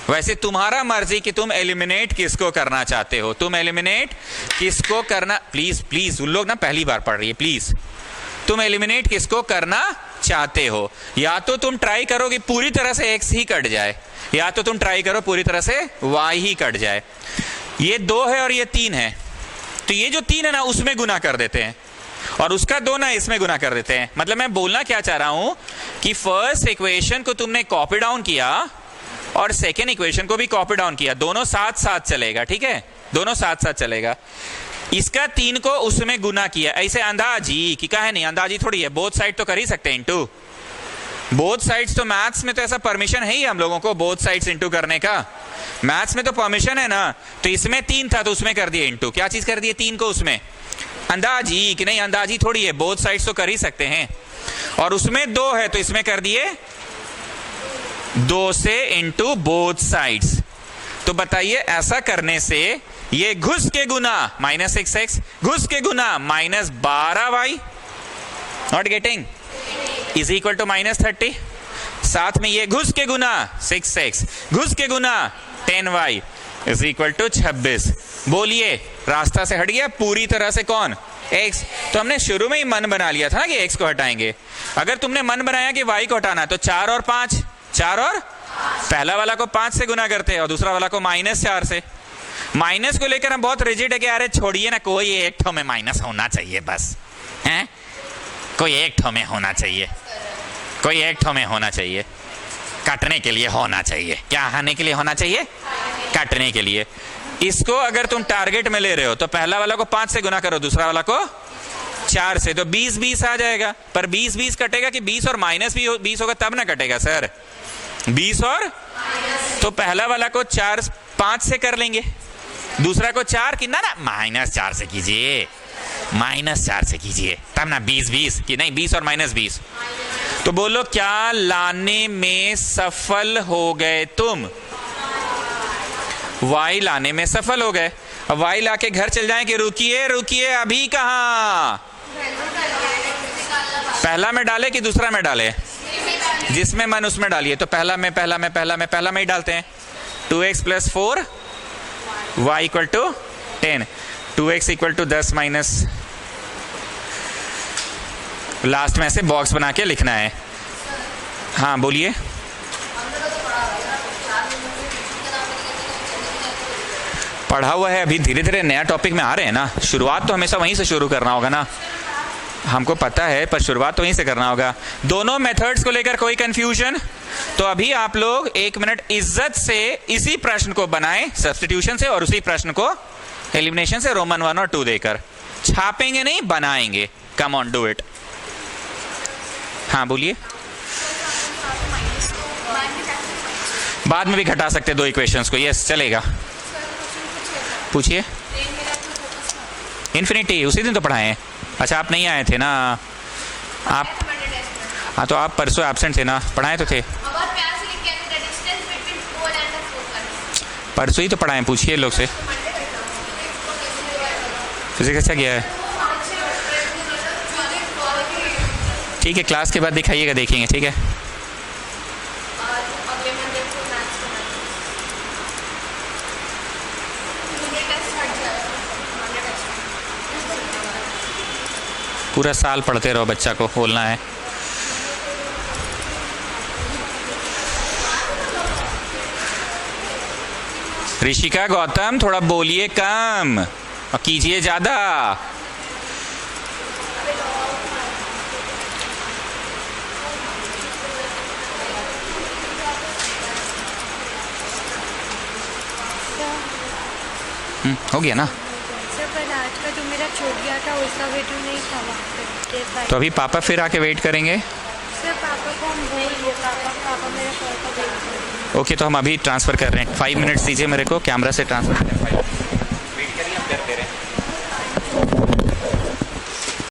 वैसे तुम्हारा मर्जी कि तुम एलिमिनेट किसको करना चाहते हो। तुम एलिमिनेट किसको करना, प्लीज प्लीज, उन लोग ना पहली बार पढ़ रही है, प्लीज। तुम एलिमिनेट किसको करना चाहते हो? या तो तुम ट्राई करो कि पूरी तरह से x ही कट जाए, या तो तुम ट्राई करो पूरी तरह से y ही कट जाए। ये 2 है और ये 3 है, तो ये जो 3 है ना उसमें गुना कर देते हैं। और उसका 2 ना इसमें गुना कर देते हैं। मतलब मैं बोलना क्या चाह रहा हूं कि फर्स्ट इक्वेशन को तुमने कॉपी डाउन किया और सेकेंड इक्वेशन को भी कॉपी डाउन किया, दोनों साथ साथ चलेगा, ठीक है, दोनों साथ साथ चलेगा। इसका 3 को उसमें गुना किया, ऐसे अंदाजी कि कहे नहीं, अंदाजी थोड़ी है, बोथ साइड तो कर ही सकते हैं इनटू, बोथ साइड्स। तो मैथ्स में तो ऐसा परमिशन है ही हम लोगों को बोथ साइड्स इनटू करने का, मैथ्स में तो परमिशन है ना। तो इसमें 3 था तो उसमें कर दिए इनटू, क्या चीज कर दिए, 3 को उसमें, अंदाजी कि नहीं, अंदाजी थोड़ी है, बोथ साइड्स तो कर ही सकते हैं। और उसमें 2 है तो इसमें कर दिए 2 से इनटू बोथ साइड्स। तो बताइए ऐसा करने से ये घुस के गुना -6x, घुस के गुना -12y, not getting, is equal to -30। साथ में ये घुस के गुना 6x, घुस के गुना 10y इज इक्वल टू 26। बोलिए रास्ता से हट गया पूरी तरह से कौन, x। तो हमने शुरू में ही मन बना लिया था ना कि x को हटाएंगे। अगर तुमने मन बनाया कि y को हटाना तो 4 और 5, 4 और पहला वाला को 5 से गुना करते हैं और दूसरा वाला को -4 से। माइनस को लेकर हम बहुत रिजिड है कि अरे छोड़िए ना, कोई एक ठो में माइनस होना चाहिए बस, हैं, कोई एक ठो में होना चाहिए, कोई एक ठो में होना चाहिए, काटने के लिए होना चाहिए, क्या आने के लिए होना चाहिए, काटने के लिए। इसको अगर तुम टारगेट में ले रहे हो तो पहला वाला को 5 से गुना करो, दूसरा वाला को 4 से, तो 20-20 आ जाएगा। पर 20-20 कटेगा कि 20 और माइनस भी 20 होगा तब ना कटेगा सर, 20 और, तो पहला वाला को 5 से कर लेंगे, दूसरा को 4 की ना -4 से कीजिए, -4 से कीजिए तब ना 20-20 की नहीं, 20 और -20। तो बोलो क्या लाने में सफल हो गए तुम, y लाने में सफल हो गए। अब y लाके घर चल जाएं कि रुकिए रुकिए अभी कहां, पहला में डाले कि दूसरा में डाले, जिसमें मन उसमें डालिए। तो पहला में ही डालते हैं। 2x + 4 y = 10, 2x = 10 minus, last में ऐसे बॉक्स बना के लिखना है। हाँ बोलिए, पढ़ा हुआ है, अभी धीरे धीरे नया टॉपिक में आ रहे हैं ना, शुरुआत तो हमेशा वहीं से शुरू करना होगा ना, हमको पता है, पर शुरुआत तो वहीं से करना होगा। दोनों मेथड्स को लेकर कोई कंफ्यूजन? तो अभी आप लोग 1 मिनट इज्जत से इसी प्रश्न को बनाएं सब्स्टिट्यूशन से, और उसी प्रश्न को एलिमिनेशन से रोमन 1 और 2 देकर। छापेंगे नहीं, बनाएंगे। Come on, do it. हाँ बोलिए। बाद में भी घटा सकते 2 इक्वेशंस को, यस चलेगा। पूछिए। इन्फिनिटी उसी दिन तो पढ़ाए हैं। अच्छा आप नहीं आए थे ना, आप, हाँ तो आप परसों एब्सेंट थे ना, पढ़ाए तो थे, परसों ही तो पढ़ाए। पूछिए लोग से, फिजिक्स अच्छा गया है, ठीक है, क्लास के बाद दिखाइएगा, देखेंगे, ठीक है। पूरा साल पढ़ते रहो, बच्चा को बोलना है। ऋषिका, गौतम थोड़ा बोलिए कम और कीजिए ज्यादा। हो गया ना? सर पर आज का जो मेरा छूट गया था उसका वेट नहीं था वहाँ पे। तो अभी पापा फिर आके वेट करेंगे। सर पापा को हम भेजिए, पापा मेरे कॉल का वेट करेंगे। ओके, तो हम अभी ट्रांसफ़र कर रहे हैं। 5 मिनट्स दीजिए मेरे को, कैमरा से ट्रांसफ़र करें। 5 वेट करिए, हम करते रहे।